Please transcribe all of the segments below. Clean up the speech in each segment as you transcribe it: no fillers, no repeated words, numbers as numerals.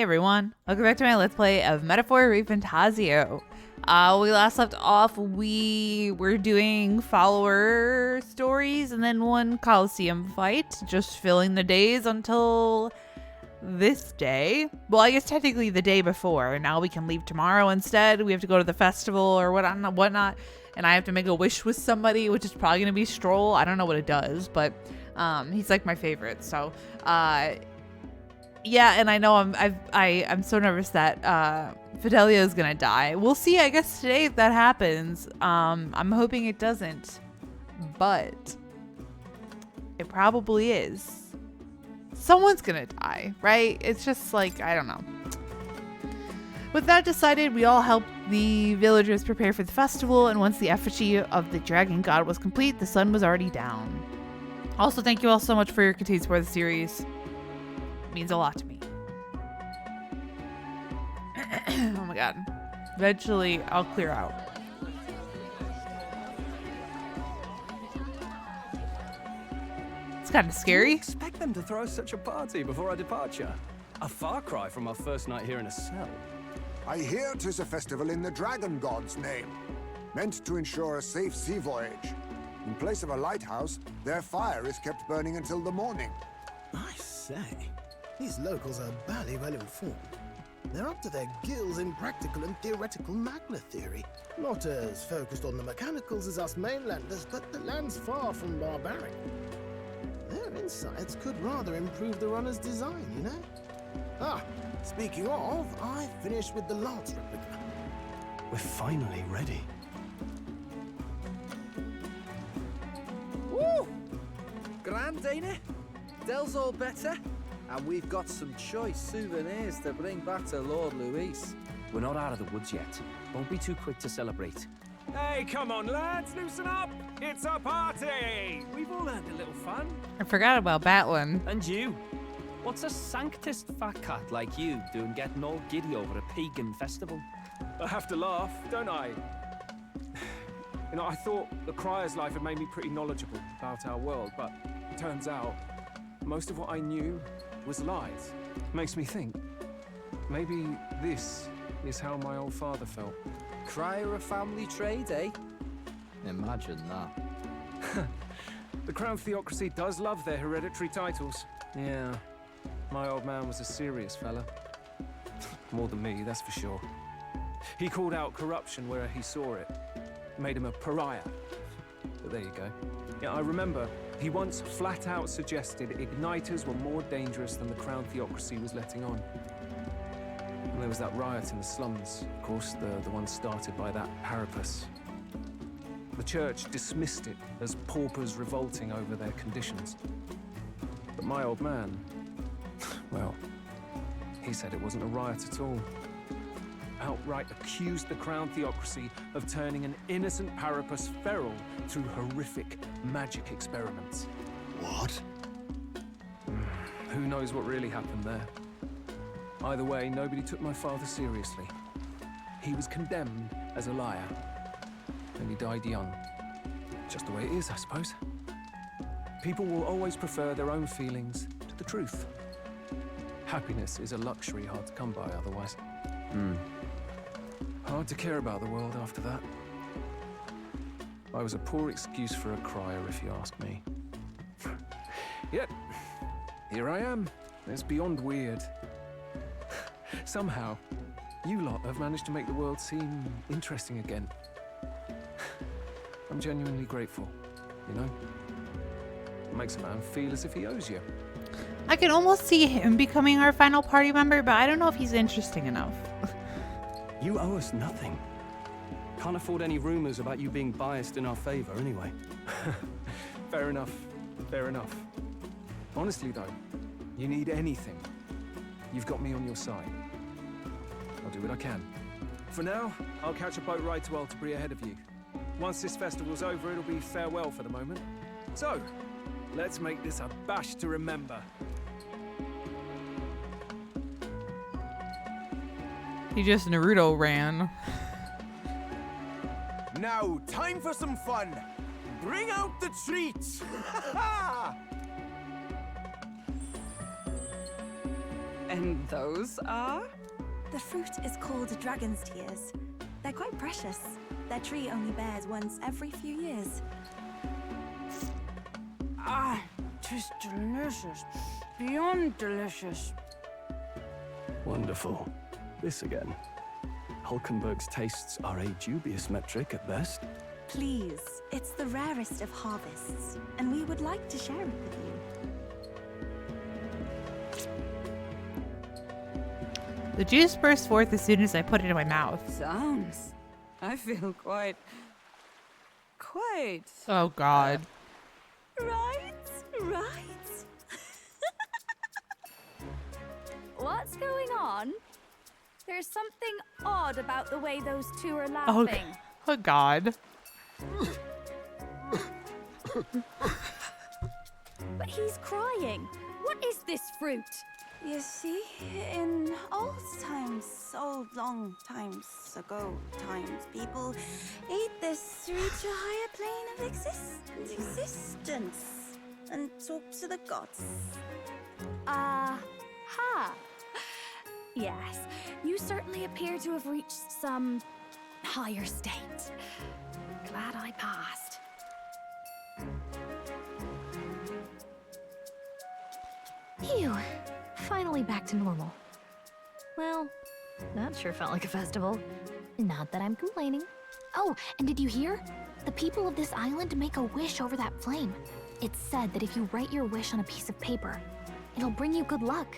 Hey everyone, welcome back to my Let's Play of Metaphor ReFantazio. We last left off, we were doing follower stories and then one Coliseum fight, just filling the days until this day. Well, I guess technically the day before. Now we can leave tomorrow instead. We have to go to the festival or whatnot, and I have to make a wish with somebody, which is probably gonna be Stroll. I don't know what it does, but he's like my favorite. So yeah, and I know I'm so nervous that Fidelio is gonna die. We'll see, I guess, today if that happens. I'm hoping it doesn't, but it probably is. Someone's gonna die, right? It's just like, I don't know. With that decided, we all helped the villagers prepare for the festival, and once the effigy of the dragon god was complete, the sun was already down. Also, thank you all so much for your continued support of the series. It means a lot to me. Oh my god. Eventually, I'll clear out. It's kind of scary. Expect them to throw such a party before our departure. A far cry from our first night here in a cell. I hear 'tis a festival in the dragon god's name, meant to ensure a safe sea voyage. In place of a lighthouse, their fire is kept burning until the morning. I say, these locals are barely well informed. They're up to their gills in practical and theoretical magna theory. Not as focused on the mechanicals as us mainlanders, but the land's far from barbaric. Their insights could rather improve the runner's design, you know? Ah, speaking of, I finished with the lance replica. We're finally ready. Woo! Grand, ain't it? Dell's all better, and we've got some choice souvenirs to bring back to Lord Luis. We're not out of the woods yet. Won't be too quick to celebrate. Hey, come on, lads, loosen up! It's a party! We've all had a little fun. I forgot about Batlin. And you? What's a sanctist fat cat like you doing getting all giddy over a pagan festival? I have to laugh, don't I? You know, I thought the Crier's life had made me pretty knowledgeable about our world, but turns out most of what I knew was lies. Makes me think, maybe this is how my old father felt. Crier a family trade, eh? Imagine that. The Crown Theocracy does love their hereditary titles. Yeah, my old man was a serious fella. More than me, that's for sure. He called out corruption where he saw it. Made him a pariah. But there you go. Yeah, I remember he once flat out suggested igniters were more dangerous than the Crown Theocracy was letting on. And there was that riot in the slums, of course, the one started by that Parapus. The church dismissed it as paupers revolting over their conditions. But my old man, well, he said it wasn't a riot at all. Outright accused the Crown Theocracy of turning an innocent Parapus feral through horrific magic experiments. What? Who knows what really happened there? Either way, nobody took my father seriously. He was condemned as a liar, and he died young. Just the way it is, I suppose. People will always prefer their own feelings to the truth. Happiness is a luxury hard to come by otherwise. Hard to care about the world after that. I was a poor excuse for a crier, if you ask me. Yet, here I am. It's beyond weird. Somehow, you lot have managed to make the world seem interesting again. I'm genuinely grateful, you know? It makes a man feel as if he owes you. I can almost see him becoming our final party member, but I don't know if he's interesting enough. You owe us nothing. Can't afford any rumors about you being biased in our favor anyway. Fair enough. Fair enough. Honestly, though, you need anything, you've got me on your side. I'll do what I can. For now, I'll catch a boat ride to Altabri ahead of you. Once this festival's over, it'll be farewell for the moment. So, let's make this a bash to remember. He just Naruto ran. Now, time for some fun. Bring out the treats. And those are? The fruit is called dragon's tears. They're quite precious. Their tree only bears once every few years. Ah, tis delicious. Beyond delicious. Wonderful. This again. Hulkenberg's tastes are a dubious metric at best. Please, it's the rarest of harvests, and we would like to share it with you. The juice burst forth as soon as I put it in my mouth. Sounds. I feel quite. Oh, God. Right. What's going on? There's something odd about the way those two are Oh, laughing. oh God. But he's crying. What is this fruit? You see, in old long times ago, people ate this to reach a higher plane of existence and talk to the gods. Ha! Yes, you certainly appear to have reached some higher state. Glad I passed. Phew. Finally back to normal. Well, that sure felt like a festival. Not that I'm complaining. Oh, and did you hear? The people of this island make a wish over that flame. It's said that if you write your wish on a piece of paper, it'll bring you good luck.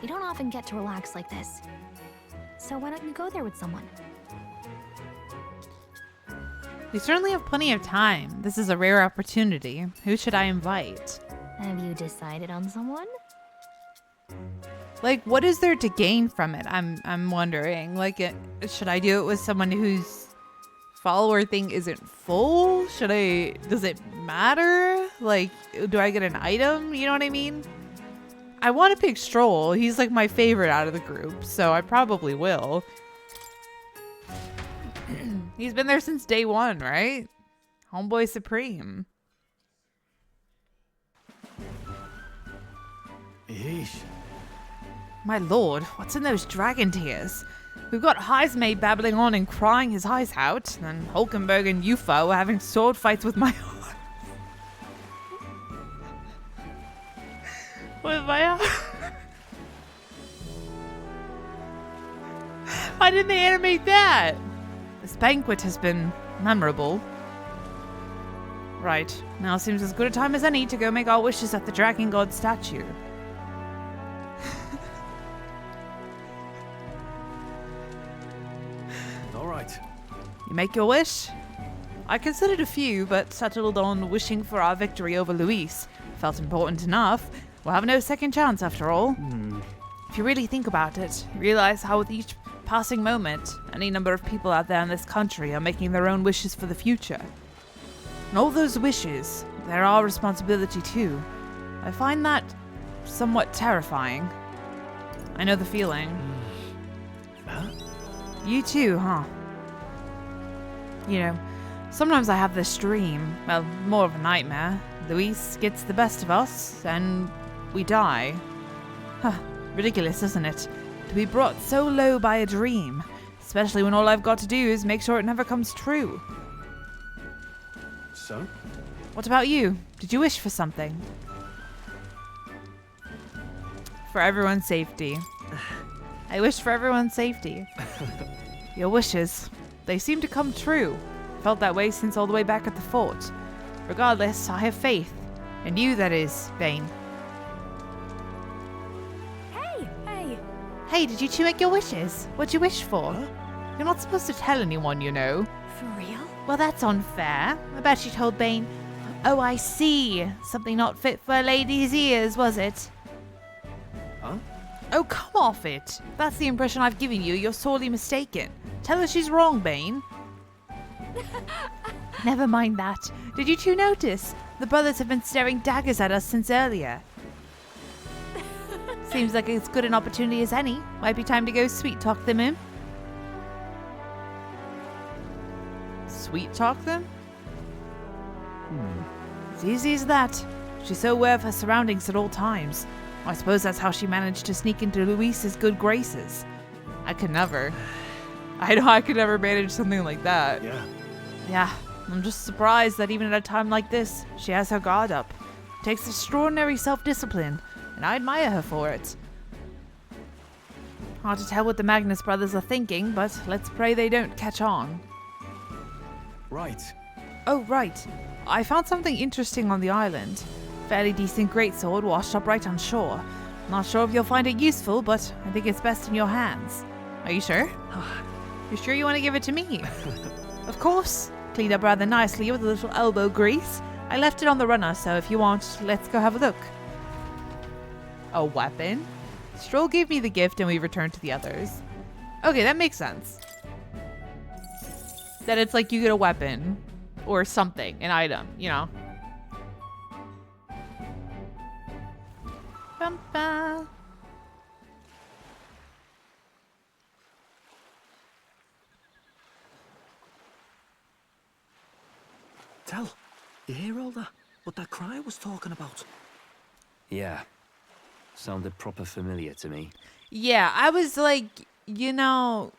You don't often get to relax like this. So why don't you go there with someone? We certainly have plenty of time. This is a rare opportunity. Who should I invite? Have you decided on someone? Like, what is there to gain from it? I'm wondering. Like, should I do it with someone whose follower thing isn't full? Does it matter? Like, do I get an item? You know what I mean? I want to pick Stroll. He's like my favorite out of the group, so I probably will. He's been there since day one, right? Homeboy Supreme. Yeesh. My lord, what's in those dragon tears? We've got Heismay babbling on and crying his eyes out, and Hulkenberg and Yufa were having sword fights with my horse. With my horse. Why didn't they animate that? This banquet has been memorable. Right, now seems as good a time as any to go make our wishes at the Dragon God statue. All right. You make your wish? I considered a few, but settled on wishing for our victory over Luis. Felt important enough. We'll have no second chance after all. If you really think about it, you realize how with each passing moment, any number of people out there in this country are making their own wishes for the future. And all those wishes, they're our responsibility too. I find that somewhat terrifying. I know the feeling. You too, huh? You know, sometimes I have this dream, well, more of a nightmare. Luis gets the best of us, and we die. Huh, ridiculous, isn't it? To be brought so low by a dream, especially when all I've got to do is make sure it never comes true. So? What about you? Did you wish for something? For everyone's safety. I wish for everyone's safety. Your wishes, they seem to come true. Felt that way since all the way back at the fort. Regardless, I have faith. In you, that is, Bane. Hey, did you two make your wishes? What'd you wish for? You're not supposed to tell anyone, you know. For real? Well, that's unfair. I bet you told Bane. Oh, I see. Something not fit for a lady's ears, was it? Huh? Oh, come off it. If that's the impression I've given you, you're sorely mistaken. Tell her she's wrong, Bane. Never mind that. Did you two notice? The brothers have been staring daggers at us since earlier. Seems like as good an opportunity as any. Might be time to go sweet talk them in. Sweet talk them? It's easy as that. She's so aware of her surroundings at all times. I suppose that's how she managed to sneak into Luis's good graces. I could never. I know I could never manage something like that. Yeah, I'm just surprised that even at a time like this, she has her guard up. Takes extraordinary self-discipline, and I admire her for it. Hard to tell what the Magnus brothers are thinking, but let's pray they don't catch on. Right. Oh, right. I found something interesting on the island. Fairly decent greatsword washed up right on shore. Not sure if you'll find it useful, but I think it's best in your hands. Are you sure? You sure you want to give it to me? Of course. Cleaned up rather nicely with a little elbow grease. I left it on the runner, so if you want, let's go have a look. A weapon? Stroll gave me the gift and we returned to the others. Okay, that makes sense. That it's like you get a weapon or something, an item, you know. Bum-ba. Tell, you hear all that? What that cry was talking about? Yeah. Sounded proper familiar to me. Yeah, I was like, you know,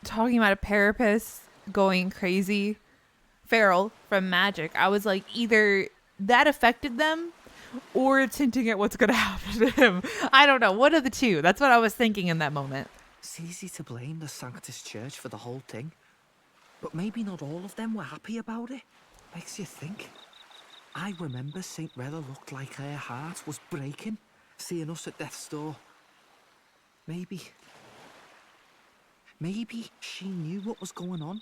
talking about a parapus going crazy. Feral from Magic. I was like, either that affected them or it's hinting at what's going to happen to him. I don't know. One of the two. That's what I was thinking in that moment. It's easy to blame the Sanctus Church for the whole thing. But maybe not all of them were happy about it. Makes you think. I remember St. Rella looked like her heart was breaking, seeing us at death's door. Maybe she knew what was going on.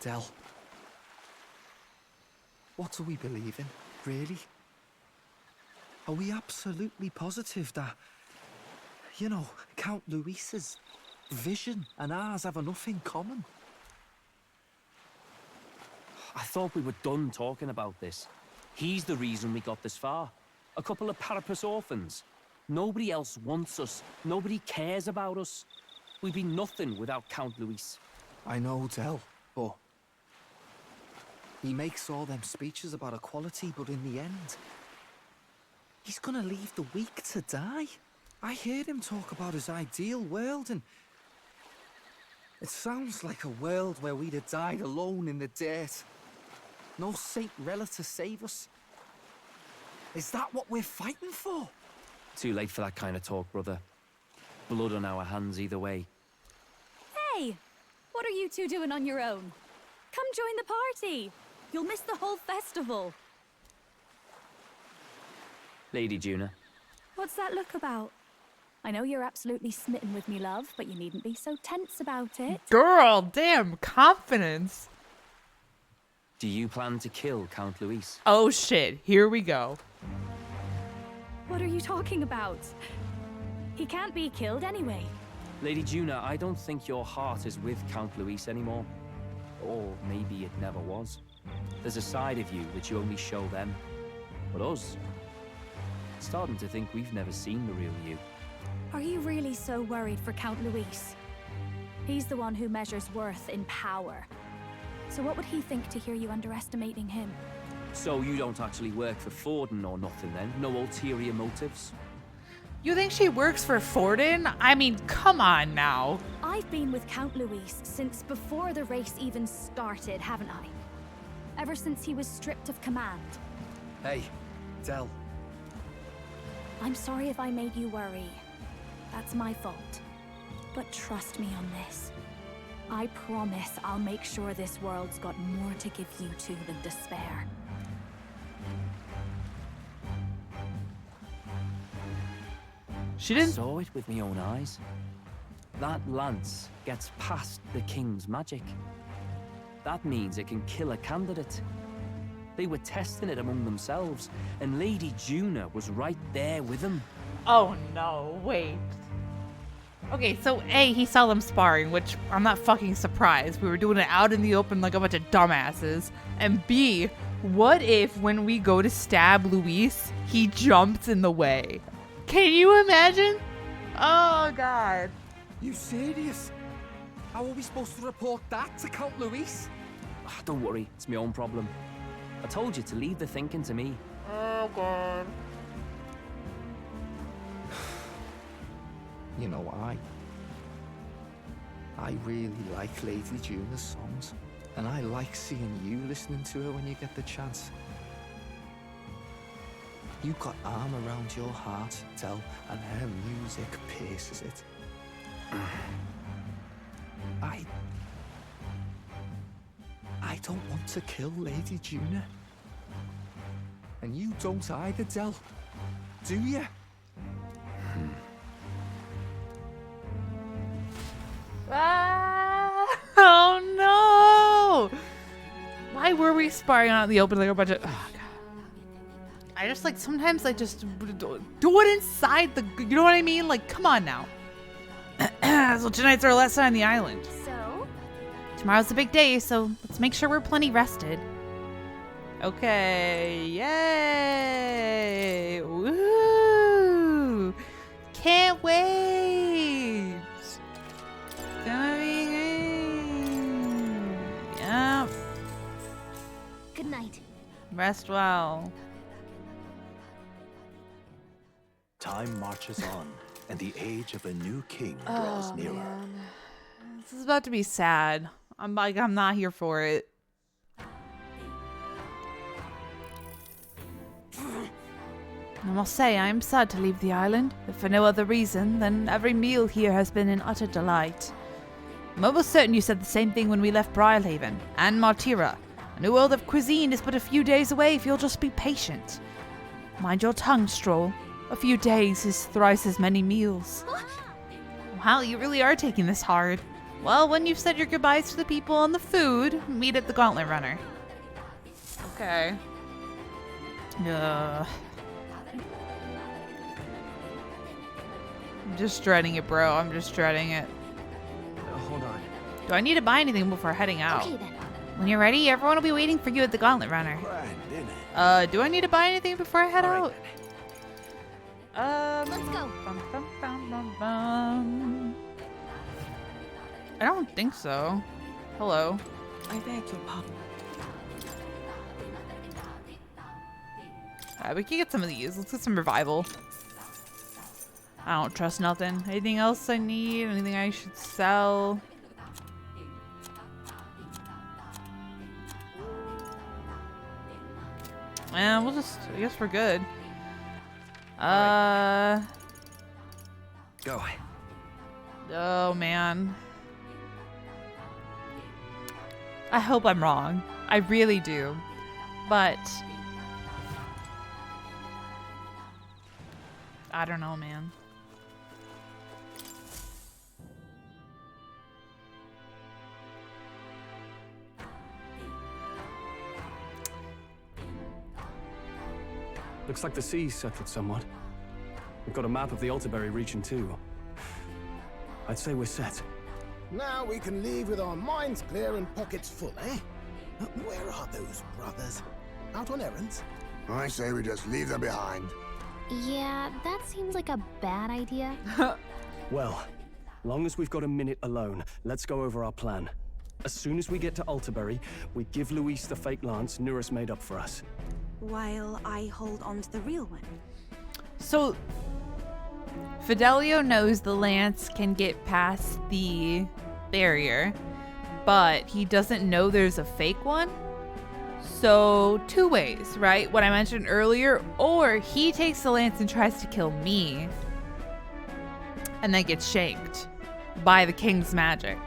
Del, what are we believing, really? Are we absolutely positive that, you know, Count Luis's vision and ours have enough in common? I thought we were done talking about this. He's the reason we got this far. A couple of parapus orphans. Nobody else wants us. Nobody cares about us. We'd be nothing without Count Luis. I know, Del, but he makes all them speeches about equality, but in the end, he's gonna leave the weak to die. I heard him talk about his ideal world, and it sounds like a world where we'd have died alone in the dirt. No Saint Rella to save us. Is that what we're fighting for? Too late for that kind of talk, brother. Blood on our hands either way. Hey! What are you two doing on your own? Come join the party! You'll miss the whole festival. Lady Juna. What's that look about? I know you're absolutely smitten with me, love, but you needn't be so tense about it. Girl, damn, confidence. Do you plan to kill Count Luis? Oh shit, here we go. What are you talking about? He can't be killed anyway. Lady Juna, I don't think your heart is with Count Luis anymore. Or maybe it never was. There's a side of you that you only show them. But us, starting to think we've never seen the real you. Are you really so worried for Count Luis? He's the one who measures worth in power. So what would he think to hear you underestimating him? So you don't actually work for Forden or nothing then? No ulterior motives? You think she works for Forden? I mean, come on now. I've been with Count Luis since before the race even started, haven't I? Ever since he was stripped of command. Hey, Del. I'm sorry if I made you worry. That's my fault. But trust me on this. I promise I'll make sure this world's got more to give you two than despair. She didn't. I saw it with my own eyes. That lance gets past the king's magic. That means it can kill a candidate. They were testing it among themselves, and Lady Juna was right there with them. Oh no, wait. Okay, so A, he saw them sparring, which I'm not fucking surprised. We were doing it out in the open like a bunch of dumbasses. And B, what if when we go to stab Luis, he jumps in the way? Can you imagine? Oh, God. You serious? How are we supposed to report that to Count Luis? Don't worry, it's my own problem. I told you to leave the thinking to me. Oh god. You know, I really like Lady Juna's songs, and I like seeing you listening to her when you get the chance. You've got arm around your heart, Del, and her music pierces it. I don't want to kill Lady Juna. And you don't either, Del. Do you? Ah, oh no! Why were we sparring out in the open like a bunch of... Oh, God. I just like, sometimes I just do it inside the... You know what I mean? Like, come on now. So tonight's our last night on the island. So? Tomorrow's a big day, so let's make sure we're plenty rested. Okay, yay! Woo! Can't wait! Gonna be great. Yep. Good night. Rest well. Time marches on, and the age of a new king draws nearer. Man. This is about to be sad. I'm not here for it. I must say, I am sad to leave the island, if for no other reason than every meal here has been an utter delight. I'm almost certain you said the same thing when we left Briarhaven and Martira. A new world of cuisine is but a few days away if you'll just be patient. Mind your tongue, Stroll. A few days is thrice as many meals. Wow, you really are taking this hard. Well, when you've said your goodbyes to the people and the food, meet at the Gauntlet Runner. Okay. I'm just dreading it, bro. I'm just dreading it. Hold on. Do I need to buy anything before heading out? Okay, then. When you're ready, everyone will be waiting for you at the Gauntlet Runner. Do I need to buy anything before I head out? Let's go. I don't think so. Hello. I beg your pardon. Alright, we can get some of these. Let's get some revival. I don't trust nothing. Anything else I need? Anything I should sell? And we'll just, I guess we're good. Go. Oh man. I hope I'm wrong. I really do. But I don't know, man. Looks like the sea's settled somewhat. We've got a map of the Altaberry region too. I'd say we're set. Now we can leave with our minds clear and pockets full, eh? Where are those brothers? Out on errands? I say we just leave them behind. Yeah, that seems like a bad idea. Well, long as we've got a minute alone, let's go over our plan. As soon as we get to Altaberry, we give Luis the fake lance Nuris made up for us. While I hold on to the real one. So Fidelio knows the lance can get past the barrier, but he doesn't know there's a fake one. So two ways, right? What I mentioned earlier, or he takes the lance and tries to kill me and then gets shanked by the king's magic.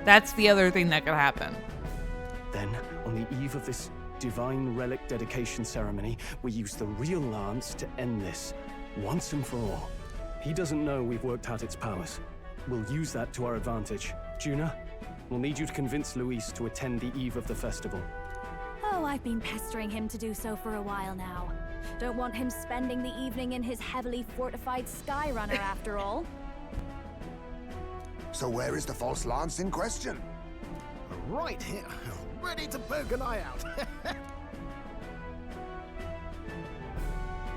That's the other thing that could happen. Then, on the eve of this divine relic dedication ceremony, we use the real lance to end this, once and for all. He doesn't know we've worked out its powers. We'll use that to our advantage. Juna, we'll need you to convince Luis to attend the eve of the festival. Oh, I've been pestering him to do so for a while now. Don't want him spending the evening in his heavily fortified Skyrunner after all. So where is the false lance in question? Right here, ready to poke an eye out.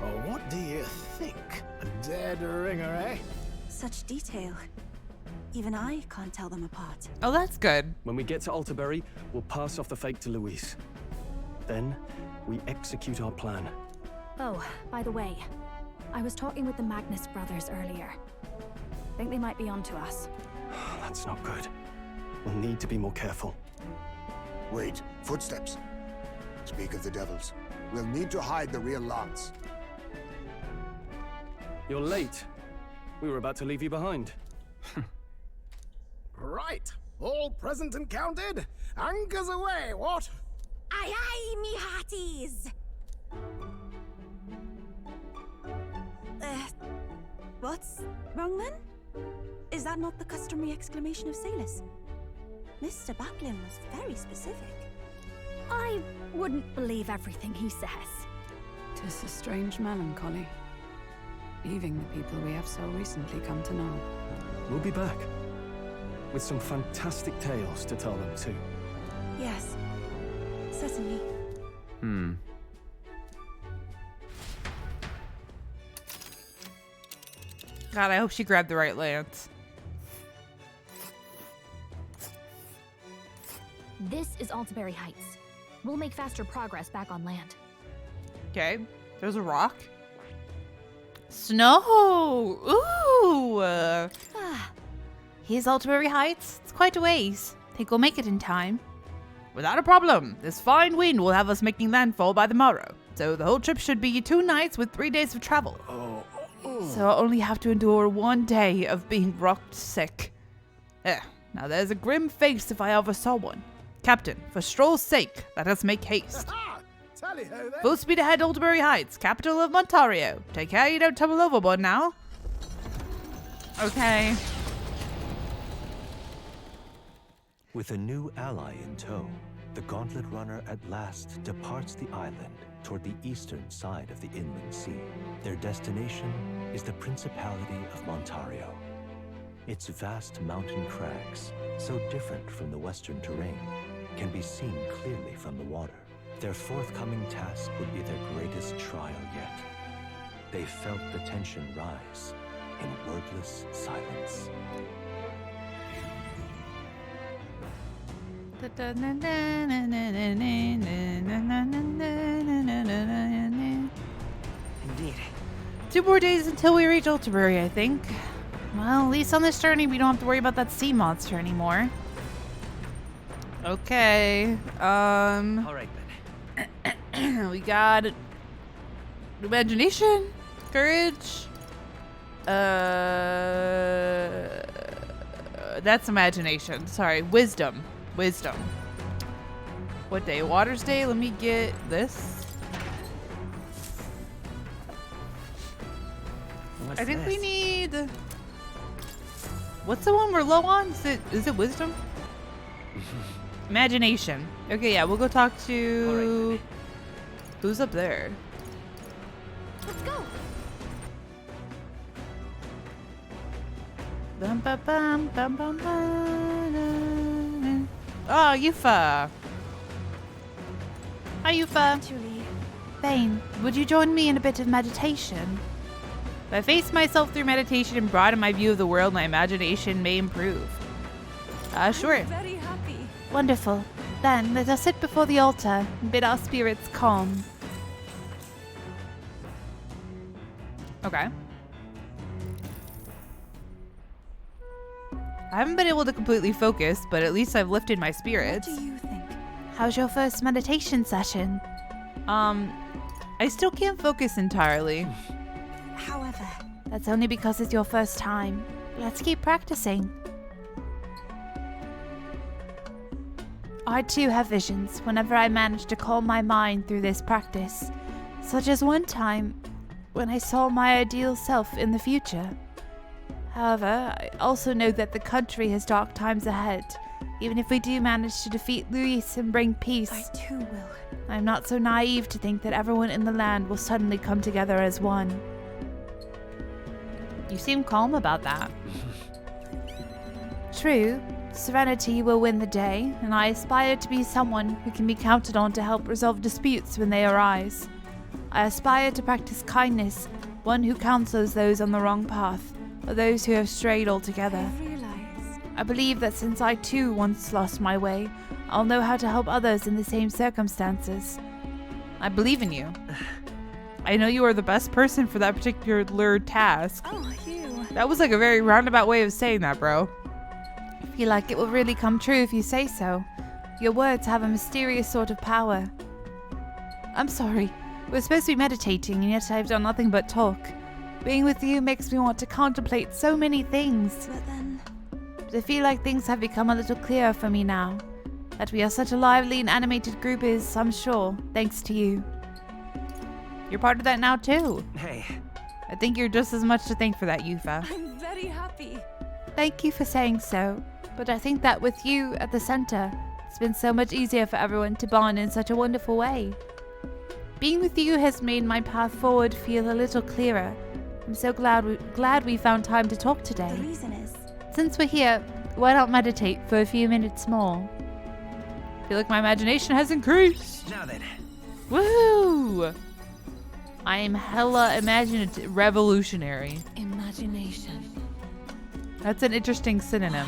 Oh, what do you think? A dead ringer, eh? Such detail. Even I can't tell them apart. Oh, that's good. When we get to Altaberry, we'll pass off the fake to Luis. Then, we execute our plan. Oh, by the way, I was talking with the Magnus brothers earlier. Think they might be onto us. That's not good. We'll need to be more careful. Wait, footsteps. Speak of the devils. We'll need to hide the real lance. You're late. We were about to leave you behind. Right. All present and counted? Anchors away, what? Aye aye, me hearties! What's wrong then? Is that not the customary exclamation of sailors? Mr. Buckland was very specific. I wouldn't believe everything he says. 'Tis a strange melancholy, leaving the people we have so recently come to know. We'll be back. With some fantastic tales to tell them too. Yes, certainly. God, I hope she grabbed the right lance. This is Altaberry Heights. We'll make faster progress back on land. Okay, there's a rock. Snow! Ooh! Here's Altaberry Heights. It's quite a ways. Think we'll make it in time. Without a problem. This fine wind will have us making landfall by the morrow. So the whole trip should be 2 nights with 3 days of travel. So I'll only have to endure 1 day of being rocked sick. Now there's a grim face if I ever saw one. Captain, for Stroll's sake, let us make haste. Tally-ho then. Full speed ahead, Altaberry Heights, capital of Montario. Take care you don't tumble overboard now. Okay. With a new ally in tow, the Gauntlet Runner at last departs the island toward the eastern side of the inland sea. Their destination is the Principality of Montario. Its vast mountain crags, so different from the western terrain, can be seen clearly from the water. Their forthcoming task would be their greatest trial yet. They felt the tension rise in wordless silence. Indeed. 2 more days until we reach Altaberry, I think. Well, at least on this journey, we don't have to worry about that sea monster anymore. Okay. All right, then. We got imagination, courage. That's imagination. Sorry, wisdom. Wisdom. What day? Water's Day? Let me get this. What's I think this? we need. What's the one we're low on? Is it wisdom? Imagination. Okay, yeah, we'll go talk to. Right, who's up there? Let's go! Bum, bum, bum, bum, bum, bum. Oh, Yufa. Hi, Yufa. Julie. Thane, would you join me in a bit of meditation? If I face myself through meditation and broaden my view of the world, my imagination may improve. Sure. I'm very happy. Wonderful. Then let us sit before the altar and bid our spirits calm. Okay. I haven't been able to completely focus, but at least I've lifted my spirits. What do you think? How's your first meditation session? I still can't focus entirely. However, That's only because it's your first time. Let's keep practicing. I too have visions whenever I manage to calm my mind through this practice, such as one time when I saw my ideal self in the future. However, I also know that the country has dark times ahead. Even if we do manage to defeat Luis and bring peace, I too will. I'm not so naive to think that everyone in the land will suddenly come together as one. You seem calm about that. True, serenity will win the day, and I aspire to be someone who can be counted on to help resolve disputes when they arise. I aspire to practice kindness, one who counsels those on the wrong path, or those who have strayed altogether. I realize. I believe that since I too once lost my way, I'll know how to help others in the same circumstances. I believe in you. I know you are the best person for that particular task. Oh, you. That was like a very roundabout way of saying that, bro. I feel like it will really come true if you say so. Your words have a mysterious sort of power. I'm sorry. We're supposed to be meditating, and yet I've done nothing but talk. Being with you makes me want to contemplate so many things. But I feel like things have become a little clearer for me now. That we are such a lively and animated group is, I'm sure, thanks to you. You're part of that now, too. Hey. I think you're just as much to thank for that, Yufa. I'm very happy. Thank you for saying so, but I think that with you at the center, it's been so much easier for everyone to bond in such a wonderful way. Being with you has made my path forward feel a little clearer. I'm so glad we found time to talk today. The reason is... Since we're here, why not meditate for a few minutes more? I feel like my imagination has increased. Now then. Woohoo! I am hella imaginative, revolutionary. Imagination. That's an interesting synonym.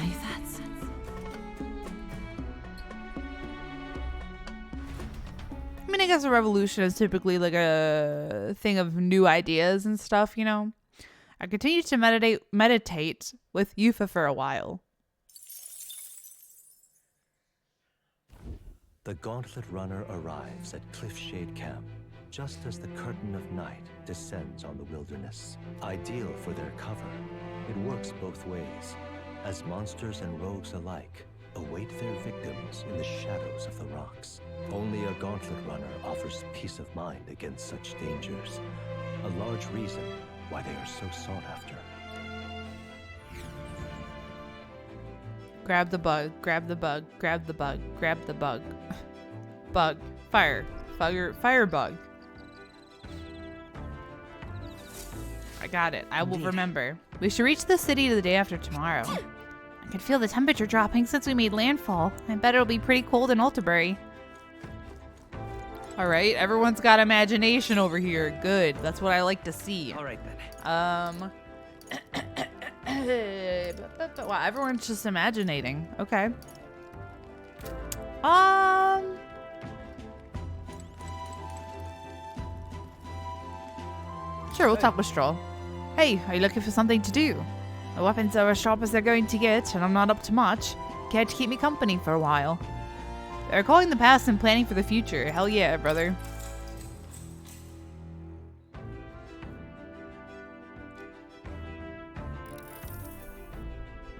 I mean, I guess a revolution is typically like a thing of new ideas and stuff, you know? I continued to meditate with Yufa for a while. The Gauntlet Runner arrives at Cliffshade Camp just as the curtain of night descends on the wilderness. Ideal for their cover, it works both ways, as monsters and rogues alike await their victims in the shadows of the rocks. Only a Gauntlet Runner offers peace of mind against such dangers, a large reason why they are so sought after. Grab the bug, grab the bug, grab the bug, grab the bug. Bug. Fire. Fire bug. I got it. I will remember. We should reach the city the day after tomorrow. I can feel the temperature dropping since we made landfall. I bet it'll be pretty cold in Altabury. Alright, everyone's got imagination over here. Good. That's what I like to see. Alright then. Wow, everyone's just imaginating. Okay. Sure, we'll talk with Stroll. Hey, are you looking for something to do? The weapons are as sharp as they're going to get, and I'm not up to much. Care to keep me company for a while? They're recalling the past and planning for the future. Hell yeah, brother.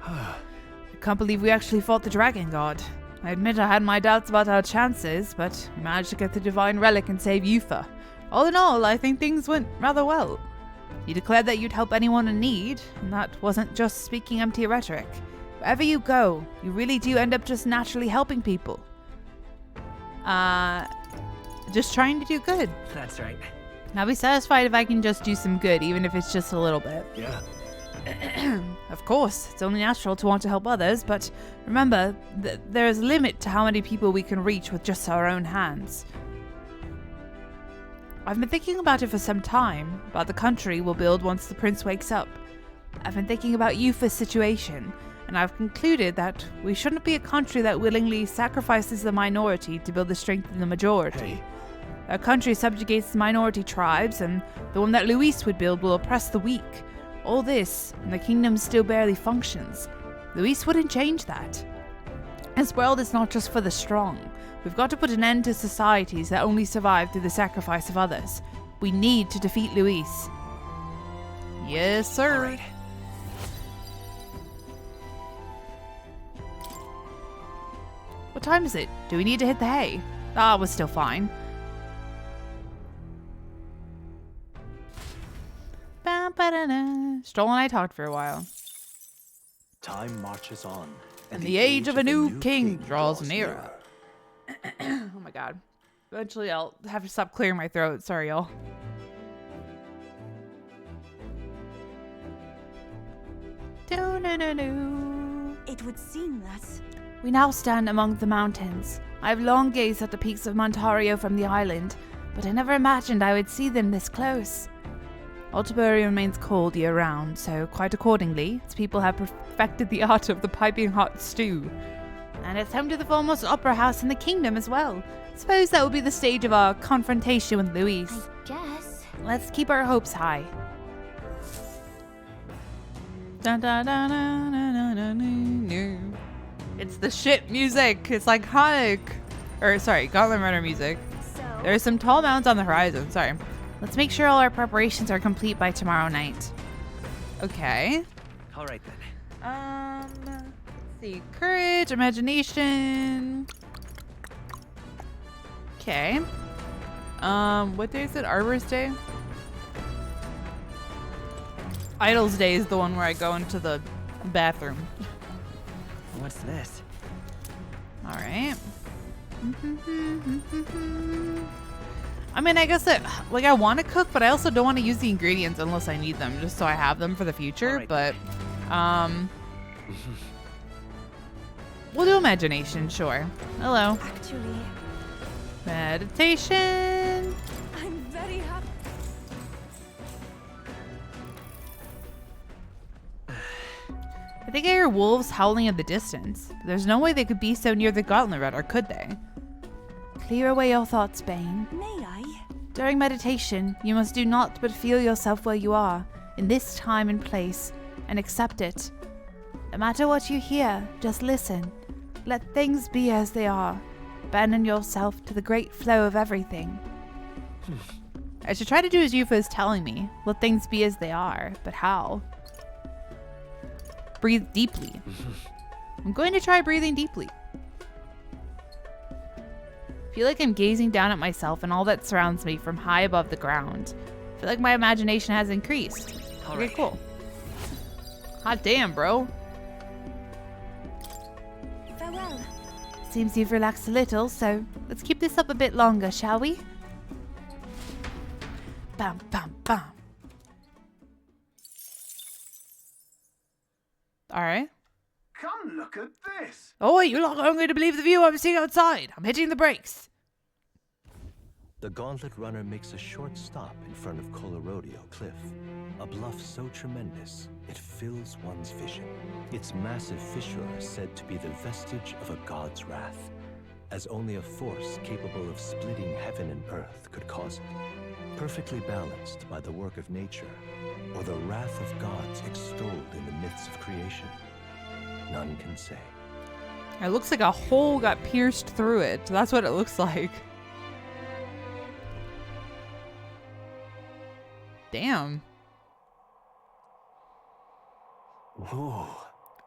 I can't believe we actually fought the Dragon God. I admit I had my doubts about our chances, but we managed to get the Divine Relic and save Yufa. All in all, I think things went rather well. You declared that you'd help anyone in need, and that wasn't just speaking empty rhetoric. Wherever you go, you really do end up just naturally helping people. Just trying to do good. That's right. I'll be satisfied if I can just do some good, even if it's just a little bit. Yeah. Of course, it's only natural to want to help others, but remember, there is a limit to how many people we can reach with just our own hands. I've been thinking about it for some time, about the country we'll build once the prince wakes up. I've been thinking about Yufa's situation, and I've concluded that we shouldn't be a country that willingly sacrifices the minority to build the strength of the majority. Hey. A country subjugates the minority tribes, and the one that Luis would build will oppress the weak. All this, and the kingdom still barely functions. Luis wouldn't change that. This world is not just for the strong. We've got to put an end to societies that only survive through the sacrifice of others. We need to defeat Luis. Yes, sir. All right. What time is it? Do we need to hit the hay? We're still fine. Stroll and I talked for a while. Time marches on, And the age of a new king draws nearer. Oh my god. Eventually I'll have to stop clearing my throat. Sorry, y'all. It would seem that... We now stand among the mountains. I have long gazed at the peaks of Montario from the island, but I never imagined I would see them this close. Altabury remains cold year-round, so quite accordingly, its people have perfected the art of the piping hot stew. And it's home to the foremost opera house in the kingdom as well. Suppose that will be the stage of our confrontation with Louise. I guess. Let's keep our hopes high. Dun, dun, dun, dun, dun, dun, dun, dun, dun. It's the ship music. It's iconic. Or, sorry, Gauntlet Runner music. There are some tall mountains on the horizon. Sorry. Let's make sure all our preparations are complete by tomorrow night. Okay. All right then. Let's see. Courage, imagination. Okay. What day is it? Arbor's Day? Idol's Day is the one where I go into the bathroom. What's this? All right. I mean, I guess that, like, I want to cook, but I also don't want to use the ingredients unless I need them, just so I have them for the future. Right. But, we'll do imagination, sure. Hello. Actually, Meditation. I'm very happy. I think I hear wolves howling in the distance. There's no way they could be so near the Gauntlet Runner, could they? Clear away your thoughts, Bane. May I? During meditation, you must do naught but feel yourself where you are, in this time and place, and accept it. No matter what you hear, just listen. Let things be as they are. Abandon yourself to the great flow of everything. I should try to do as Yufa is telling me. Let things be as they are, but how? Breathe deeply. I'm going to try breathing deeply. Feel like I'm gazing down at myself and all that surrounds me from high above the ground. Feel like my imagination has increased. Okay, cool. Hot damn, bro. Farewell. Seems you've relaxed a little, so let's keep this up a bit longer, shall we? Bam, bam, bam. Alright. Come look at this. Oh wait, you're not going to believe the view I'm seeing outside. I'm hitting the brakes. The Gauntlet Runner makes a short stop in front of Colorodeo Cliff, a bluff so tremendous it fills one's vision. Its massive fissure is said to be the vestige of a god's wrath, as only a force capable of splitting heaven and earth could cause it. Perfectly balanced by the work of nature, or the wrath of gods extolled in the myths of creation, none can say. It looks like a hole got pierced through it. That's what it looks like. Damn. Whoa.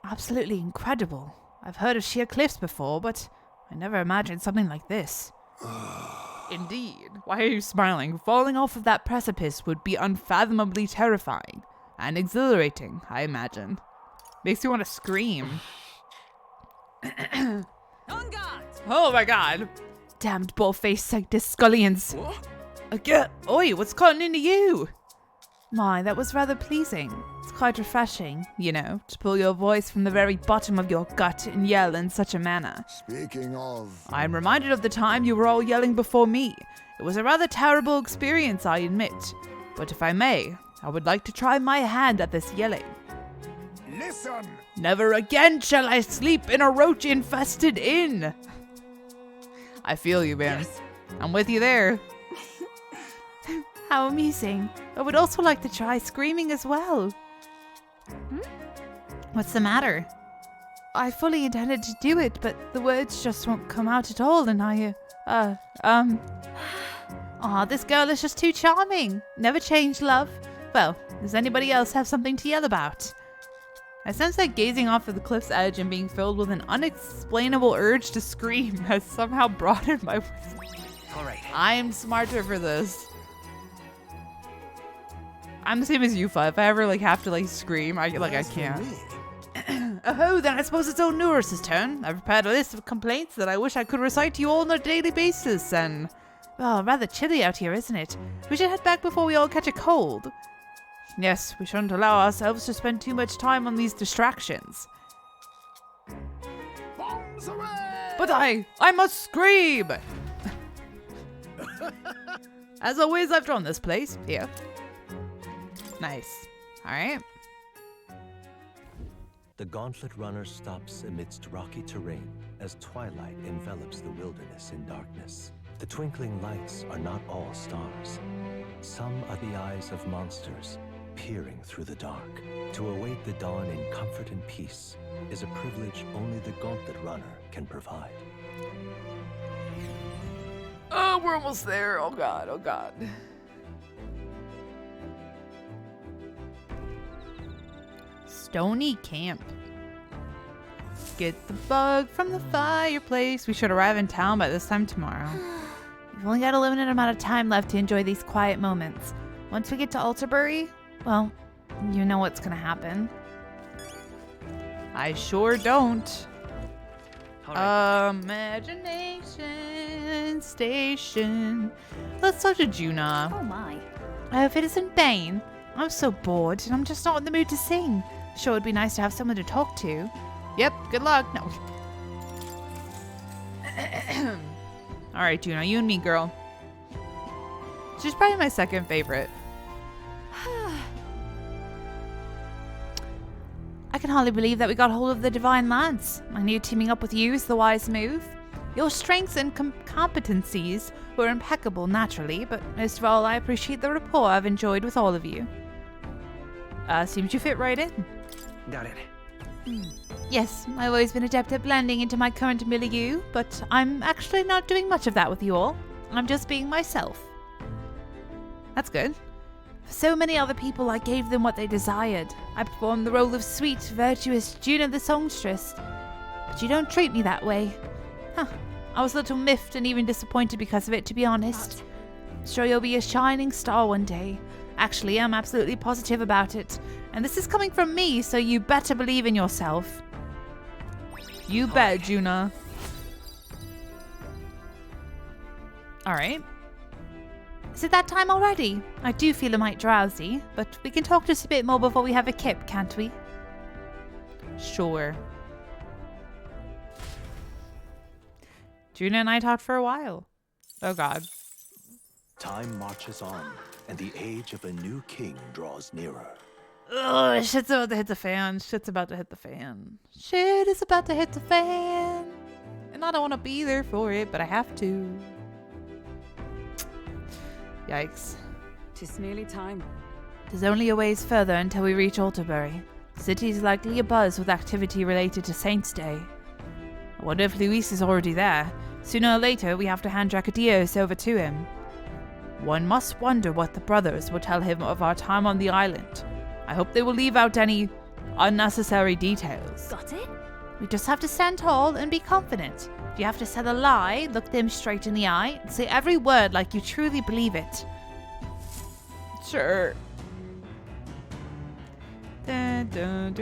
Absolutely incredible. I've heard of sheer cliffs before, but I never imagined something like this. Indeed. Why are you smiling? Falling off of that precipice would be unfathomably terrifying. And exhilarating, I imagine. Makes you want to scream. Oh my god. Damned bald-faced sanctus scullions. Again. Oi, what's gotten into you? My, that was rather pleasing. It's quite refreshing, you know, to pull your voice from the very bottom of your gut and yell in such a manner. Speaking of... I'm reminded of the time you were all yelling before me. It was a rather terrible experience, I admit. But if I may, I would like to try my hand at this yelling. Listen! Never again shall I sleep in a roach-infested inn. I feel you, man. Yes. I'm with you there. How amusing. I would also like to try screaming as well. What's the matter? I fully intended to do it, but the words just won't come out at all, and Aw, this girl is just too charming. Never change, love. Well, does anybody else have something to yell about? I sense that gazing off of the cliff's edge and being filled with an unexplainable urge to scream has somehow broadened my... Alright. I'm smarter for this. I'm the same as Yufa. If I ever have to scream, I can't. Oh, then I suppose it's old Neurus's turn. I've prepared a list of complaints that I wish I could recite to you all on a daily basis, and... well, rather chilly out here, isn't it? We should head back before we all catch a cold. Yes, we shouldn't allow ourselves to spend too much time on these distractions. Bombs away! But I must scream! As always, I've drawn this place. Here. Nice. Alright. The Gauntlet Runner stops amidst rocky terrain as twilight envelops the wilderness in darkness. The twinkling lights are not all stars. Some are the eyes of monsters peering through the dark. To await the dawn in comfort and peace is a privilege only the Gauntlet Runner can provide. Oh, we're almost there. Oh god, oh god. Stony Camp. Get the bug from the fireplace. We should arrive in town by this time tomorrow. We've only got a limited amount of time left to enjoy these quiet moments. Once we get to Alterbury, well, you know what's gonna happen. I sure don't. Imagination Station. Let's talk to Juna. Oh my. If it isn't Bane, I'm so bored and I'm just not in the mood to sing. Sure, it'd be nice to have someone to talk to. Yep, good luck. No. Alright, Juna, you and me, girl. She's probably my second favorite. I can hardly believe that we got hold of the Divine Lance. I knew teaming up with you is the wise move. Your strengths and competencies were impeccable naturally, but most of all, I appreciate the rapport I've enjoyed with all of you. Seems you fit right in. Got it. Yes, I've always been adept at blending into my current milieu, but I'm actually not doing much of that with you all. I'm just being myself. That's good. For so many other people, I gave them what they desired. I performed the role of sweet, virtuous Juna the songstress. But you don't treat me that way. Huh. I was a little miffed and even disappointed because of it, to be honest. I'm sure you'll be a shining star one day. Actually, I'm absolutely positive about it. And this is coming from me, so you better believe in yourself. You bet, Juna. Alright. Is it that time already? I do feel a mite drowsy, but we can talk just a bit more before we have a kip, can't we? Sure. Juna and I talked for a while. Oh god. Time marches on, and the age of a new king draws nearer. Ugh, shit's about to hit the fan. Shit's about to hit the fan. Shit is about to hit the fan. And I don't want to be there for it, but I have to. Yikes. It's nearly time. There's only a ways further until we reach Alterbury. The city's likely abuzz with activity related to Saint's Day. I wonder if Luis is already there. Sooner or later, we have to hand Dracadios over to him. One must wonder what the brothers will tell him of our time on the island. I hope they will leave out any unnecessary details. Got it? We just have to stand tall and be confident. If you have to tell a lie, look them straight in the eye and say every word like you truly believe it. Sure. Alright then.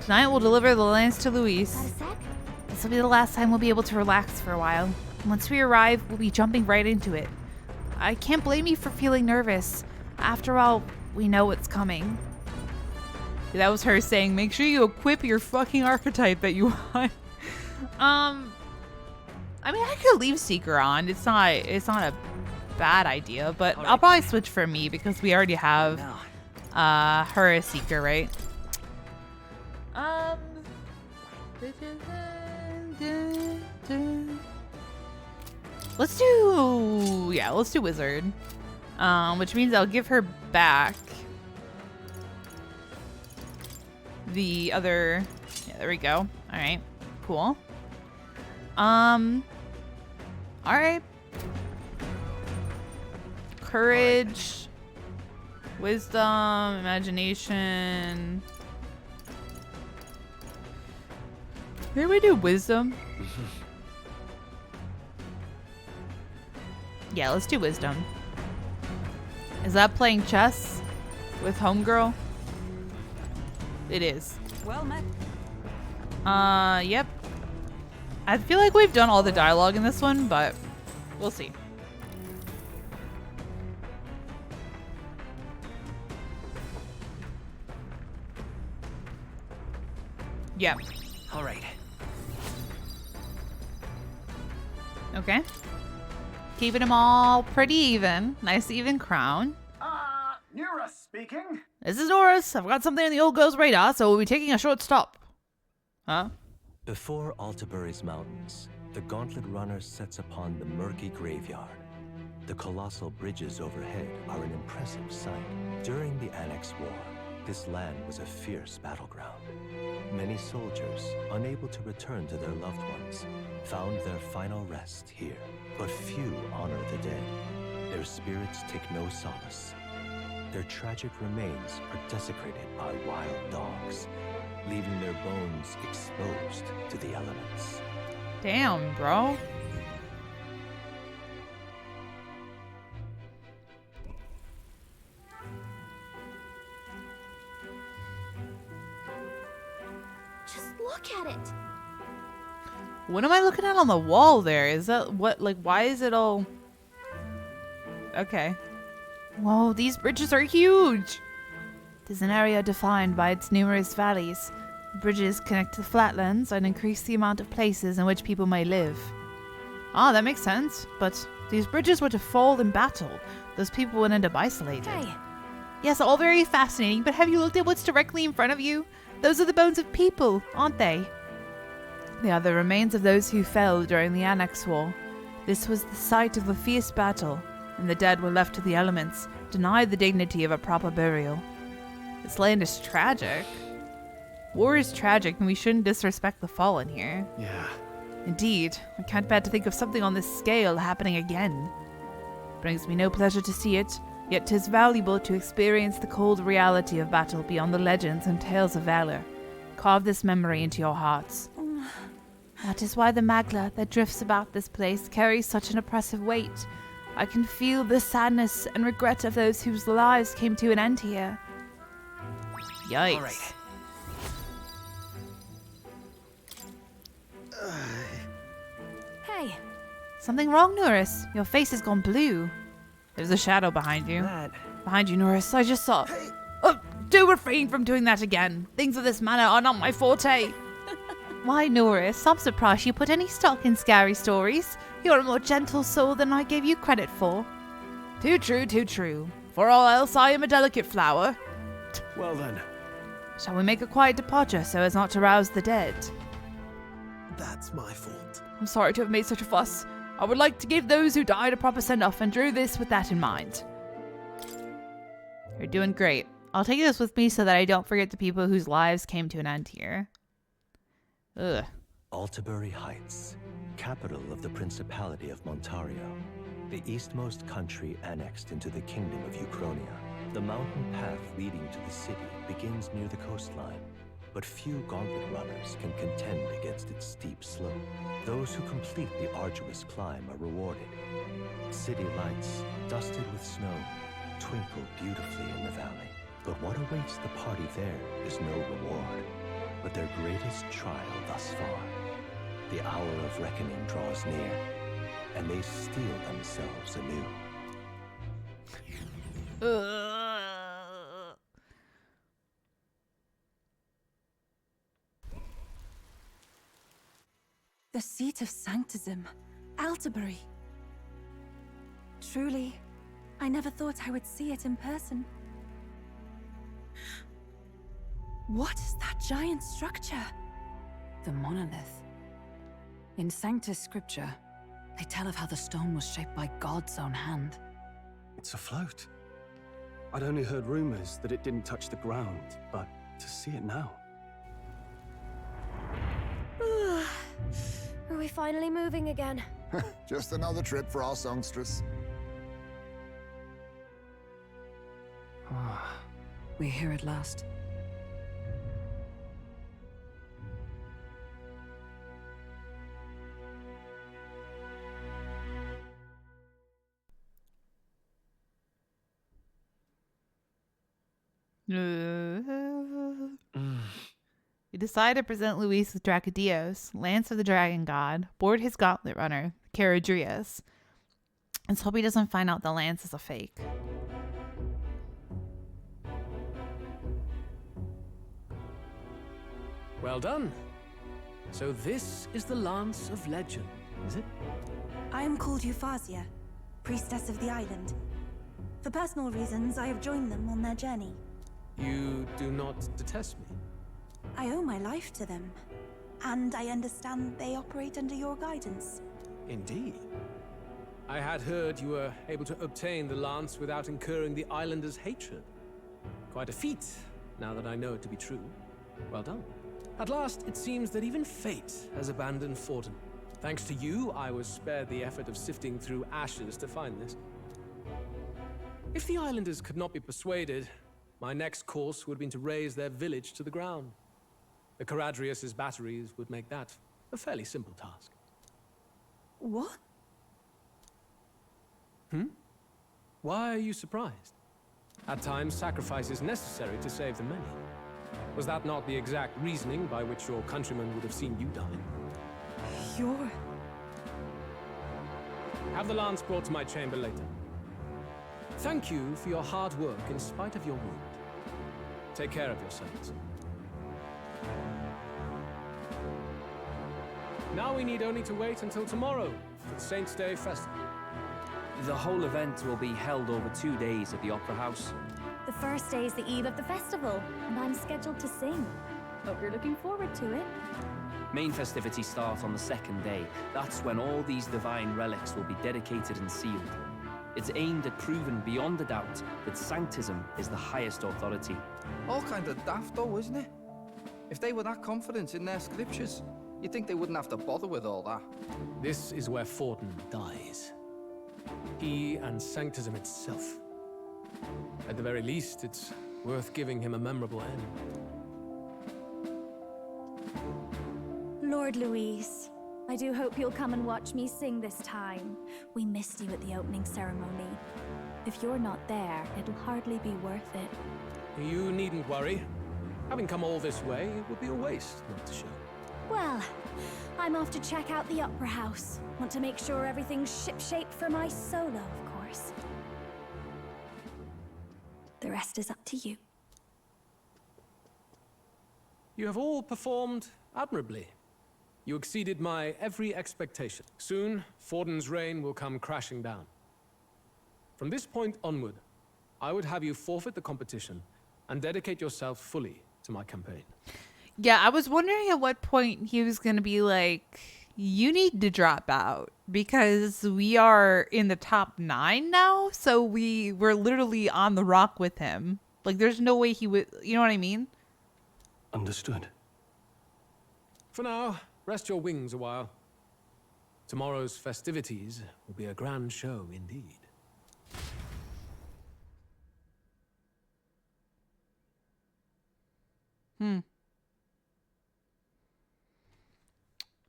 Tonight we'll deliver the lance to Luis. Got a sec? This will be the last time we'll be able to relax for a while. Once we arrive, we'll be jumping right into it. I can't blame you for feeling nervous. After all, we know what's coming. That was her saying, make sure you equip your fucking archetype that you want. I mean, I could leave Seeker on. It's not a bad idea, but I'll probably switch for me because we already have her as Seeker, right? Let's do Wizard. Which means I'll give her back the other. Yeah, there we go. All right, cool. All right. Courage, wisdom, imagination. Maybe we do wisdom. Yeah, let's do wisdom. Is that playing chess with Homegirl? It is. Well met. Yep. I feel like we've done all the dialogue in this one, but we'll see. Yep. All right. Okay. Keeping them all pretty even. Nice even crown. Nura speaking. This is Norris. I've got something on the old girl's radar, so we'll be taking a short stop. Huh? Before Altabury's mountains, the Gauntlet Runner sets upon the murky graveyard. The colossal bridges overhead are an impressive sight. During the Annex War, this land was a fierce battleground. Many soldiers, unable to return to their loved ones, found their final rest here. But few honor the dead. Their spirits take no solace. Their tragic remains are desecrated by wild dogs, leaving their bones exposed to the elements. Damn, bro. Just look at it. What am I looking at on the wall there? Is that what, like, why is it all... Okay. Whoa, these bridges are huge! It is an area defined by its numerous valleys. The bridges connect to the flatlands and increase the amount of places in which people may live. Ah, that makes sense. But these bridges were to fall in battle. Those people would end up isolated. Hey. Yes, all very fascinating, but have you looked at what's directly in front of you? Those are the bones of people, aren't they? They are the remains of those who fell during the Annex War. This was the site of a fierce battle, and the dead were left to the elements, denied the dignity of a proper burial. This land is tragic. War is tragic, and we shouldn't disrespect the fallen here. Yeah. Indeed, I can't bear to think of something on this scale happening again. It brings me no pleasure to see it, yet 'tis valuable to experience the cold reality of battle beyond the legends and tales of valor. Carve this memory into your hearts. That is why the magla that drifts about this place carries such an oppressive weight. I can feel the sadness and regret of those whose lives came to an end here. Yikes. All right. Hey. Something wrong, Norris? Your face has gone blue. There's a shadow behind you. Behind you, Norris. I just saw... Oh, do refrain from doing that again. Things of this manner are not my forte. Why, Norris, I'm surprised you put any stock in scary stories. You're a more gentle soul than I gave you credit for. Too true, too true. For all else, I am a delicate flower. Well then. Shall we make a quiet departure so as not to rouse the dead? That's my fault. I'm sorry to have made such a fuss. I would like to give those who died a proper send-off and drew this with that in mind. You're doing great. I'll take this with me so that I don't forget the people whose lives came to an end here. Ugh. Altabury Heights, capital of the Principality of Montario, the eastmost country annexed into the Kingdom of Uchronia. The mountain path leading to the city begins near the coastline, but few gauntlet runners can contend against its steep slope. Those who complete the arduous climb are rewarded. City lights, dusted with snow, twinkle beautifully in the valley. But what awaits the party there is no reward, but their greatest trial thus far. The hour of reckoning draws near, and they steel themselves anew. The seat of sanctism, Altabury. Truly, I never thought I would see it in person. What is that giant structure? The monolith. In Sanctus Scripture, they tell of how the stone was shaped by God's own hand. It's afloat. I'd only heard rumors that it didn't touch the ground, but to see it now. Are we finally moving again? Just another trip for our songstress. We're here at last. You decide to present Luis with DarkDives, Lance of the Dragon God, board his gauntlet runner, Caradrius. Let's hope he doesn't find out the lance is a fake. Well done. So this is the Lance of Legend, is it? I am called Euphazia, priestess of the island. For personal reasons, I have joined them on their journey. You do not detest me? I owe my life to them, and I understand they operate under your guidance. Indeed. I had heard you were able to obtain the lance without incurring the islanders' hatred. Quite a feat, now that I know it to be true. Well done. At last, it seems that even fate has abandoned Forden. Thanks to you, I was spared the effort of sifting through ashes to find this. If the islanders could not be persuaded, my next course would have been to raze their village to the ground. The Caradrius' batteries would make that a fairly simple task. What? Why are you surprised? At times, sacrifice is necessary to save the many. Was that not the exact reasoning by which your countrymen would have seen you die? You're... Have the lance brought to my chamber later. Thank you for your hard work in spite of your wound. Take care of yourselves. Now we need only to wait until tomorrow for the Saints' Day Festival. The whole event will be held over 2 days at the Opera House. The first day is the eve of the festival, and I'm scheduled to sing. Hope you're looking forward to it. Main festivities start on the second day. That's when all these divine relics will be dedicated and sealed. It's aimed at proving beyond a doubt that Sanctism is the highest authority. All kind of daft though, isn't it? If they were that confident in their scriptures, you'd think they wouldn't have to bother with all that. This is where Forden dies. He and Sanctism itself. At the very least, it's worth giving him a memorable end. Lord Louise, I do hope you'll come and watch me sing this time. We missed you at the opening ceremony. If you're not there, it'll hardly be worth it. You needn't worry. Having come all this way, it would be a waste not to show. Well, I'm off to check out the Opera House. Want to make sure everything's shipshape for my solo, of course. The rest is up to you. You have all performed admirably. You exceeded my every expectation. Soon, Forden's reign will come crashing down. From this point onward, I would have you forfeit the competition and dedicate yourself fully to my campaign. Yeah, I was wondering at what point he was going to be like, you need to drop out because we are in the top 9 now. So we're literally on the rock with him. Like, there's no way he would, you know what I mean? Understood. For now, rest your wings a while. Tomorrow's festivities will be a grand show indeed.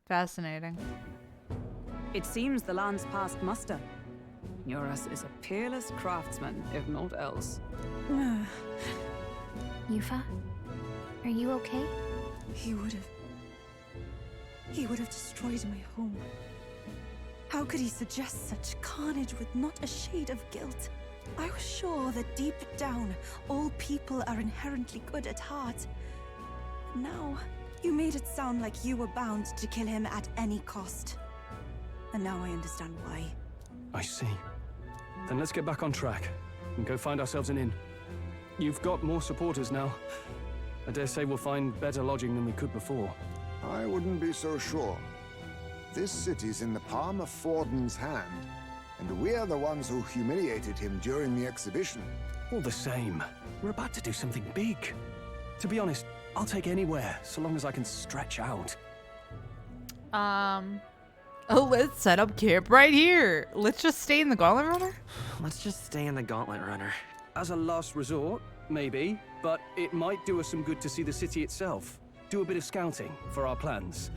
Fascinating. It seems the land's passed muster. Eurus is a peerless craftsman, if not else. Yufa, are you okay? He would have destroyed my home. How could he suggest such carnage with not a shade of guilt? I was sure that deep down, all people are inherently good at heart. Now, you made it sound like you were bound to kill him at any cost. And now I understand why. I see. Then let's get back on track and go find ourselves an inn. You've got more supporters now. I dare say we'll find better lodging than we could before. I wouldn't be so sure. This city's in the palm of Forden's hand, and we're the ones who humiliated him during the exhibition. All the same, we're about to do something big. To be honest, I'll take anywhere, so long as I can stretch out. Oh, let's set up camp right here. Let's just stay in the Gauntlet Runner? Let's just stay in the Gauntlet Runner. As a last resort, maybe, but it might do us some good to see the city itself. Do a bit of scouting for our plans.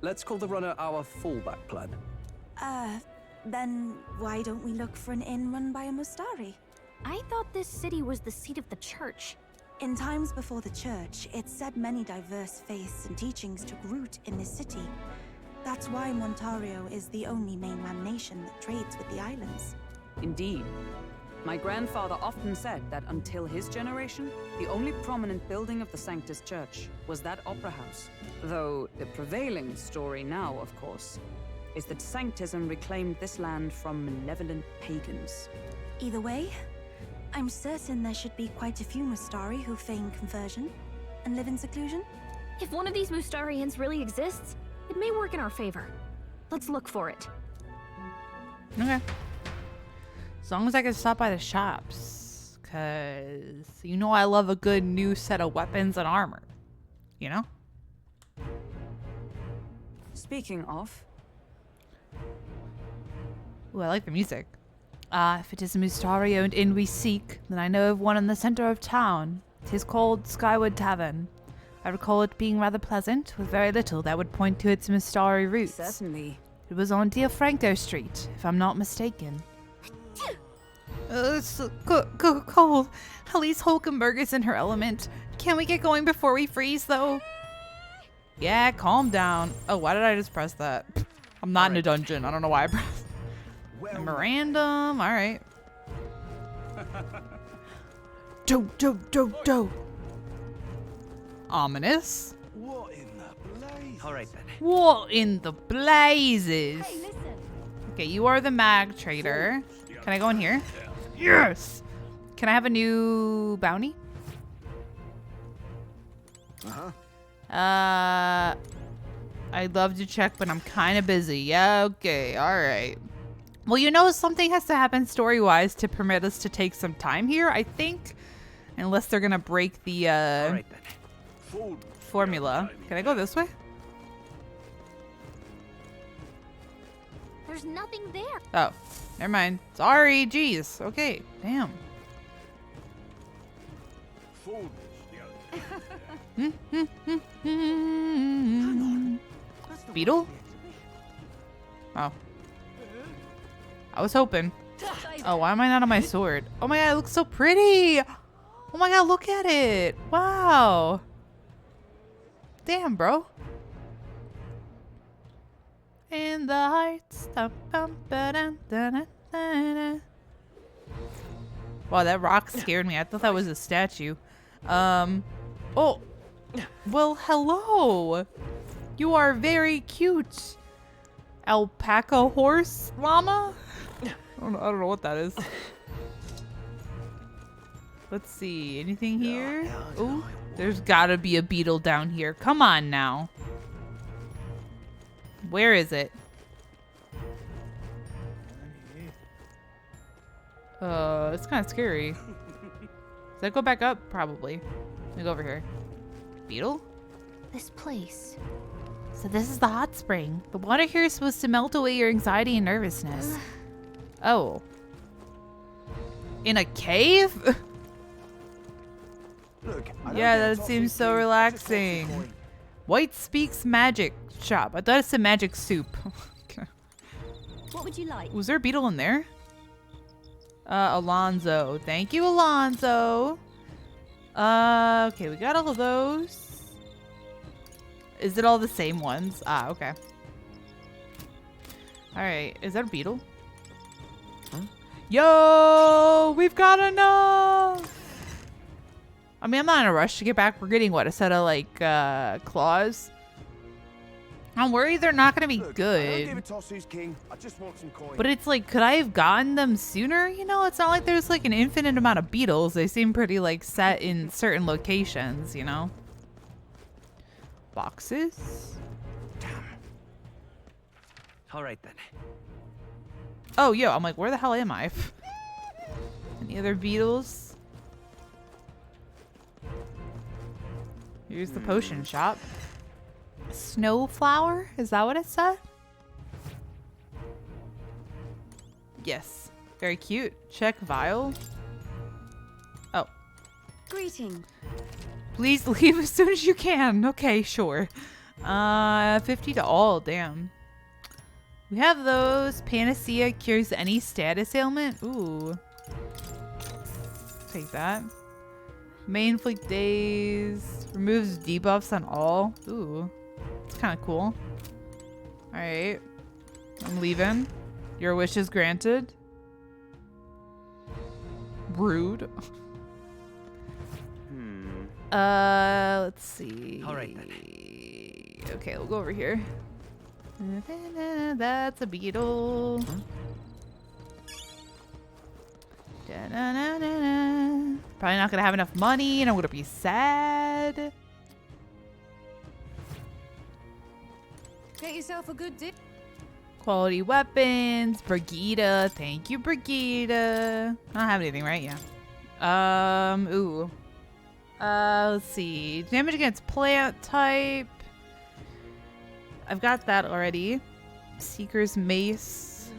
Let's call the runner our fallback plan. Then why don't we look for an inn run by a Mustari? I thought this city was the seat of the church. In times before the church, it said many diverse faiths and teachings took root in this city. That's why Montario is the only mainland nation that trades with the islands. Indeed. My grandfather often said that until his generation, the only prominent building of the Sanctus Church was that opera house. Though the prevailing story now, of course, is that Sanctism reclaimed this land from malevolent pagans. Either way, I'm certain there should be quite a few Mustari who feign conversion and live in seclusion. If one of these Mustarians really exists, it may work in our favor. Let's look for it. Okay. As long as I can stop by the shops. Because you know I love a good new set of weapons and armor. You know? Speaking of... Ooh, I like the music. If it is a Mustari-owned inn we seek, then I know of one in the center of town. 'Tis called Skywood Tavern. I recall it being rather pleasant, with very little that would point to its Mustari roots. Certainly. It was on Franco Street, if I'm not mistaken. It's cold. At least Hulkenberg is in her element. Can we get going before we freeze, though? Yeah, calm down. Oh, why did I just press that? I'm not in a dungeon. I don't know why I pressed. Memorandum. All right. Do. Ominous. What in the blaze? All right then. What in the blazes? Hey, listen. Okay, you are the mag trader. Can I go in here? Yes! Can I have a new bounty? I'd love to check, but I'm kind of busy. Yeah, okay, alright. Well, you know, something has to happen story-wise to permit us to take some time here, I think. Unless they're gonna break the, All right then. formula. Can I go this way? There's nothing there. Oh, never mind. Sorry, jeez. Okay, damn. Beetle? Oh. I was hoping. Oh, why am I not on my sword? Oh my god, it looks so pretty! Oh my god, look at it! Wow! Damn, bro. In the heights. Wow, that rock scared me. I thought that was a statue. Oh. Well, hello. You are very cute. Alpaca horse llama? I don't know what that is. Let's see. Anything here? Oh, there's gotta be a beetle down here. Come on now. Where is it? It's kind of scary. Does that go back up? Probably. Let me go over here. Beetle? This place. So this is the hot spring. The water here is supposed to melt away your anxiety and nervousness. Oh. In a cave? Look, Yeah, that seems so relaxing. White Speaks Magic Shop. I thought it said magic soup. Okay. What would you like? Was there a beetle in there? Alonzo. Thank you, Alonzo. Okay, we got all of those. Is it all the same ones? Ah, okay. Alright, is that a beetle? Huh? Yo! We've got enough! I mean, I'm not in a rush to get back. We're getting, what, a set of, like, claws? I'm worried they're not going to be good. But it's like, could I have gotten them sooner? You know, it's not like there's, like, an infinite amount of beetles. They seem pretty, like, set in certain locations, you know? Boxes? Damn. All right, then. Oh, yo, I'm like, where the hell am I? Any other beetles? Here's the potion shop. Snowflower? Is that what it said? Yes. Very cute. Check vial. Oh. Greeting. Please leave as soon as you can. Okay, sure. 50 to all. Damn. We have those. Panacea cures any status ailment. Ooh. Take that. Main fleek days. Removes debuffs on all. Ooh. It's kind of cool. Alright. I'm leaving. Your wish is granted. Rude. Let's see. All right then. Okay, we'll go over here. That's a beetle. Da-na-na-na-na. Probably not gonna have enough money and I'm gonna be sad. Get yourself a good dip. Quality weapons. Brigida. Thank you, Brigida. I don't have anything, right? Yeah. Ooh. Let's see. Damage against plant type. I've got that already. Seeker's mace.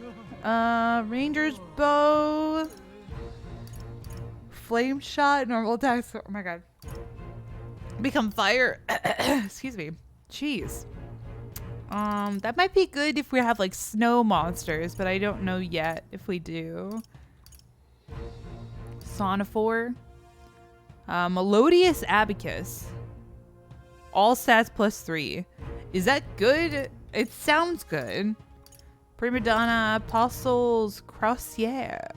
Ranger's bow. Flame shot. Normal attacks. Oh my god. Become fire. Excuse me. Jeez. That might be good if we have like snow monsters, but I don't know yet if we do. Sonophore. Melodious Abacus. All stats +3. Is that good? It sounds good. Prima Donna, Apostles, Crossier.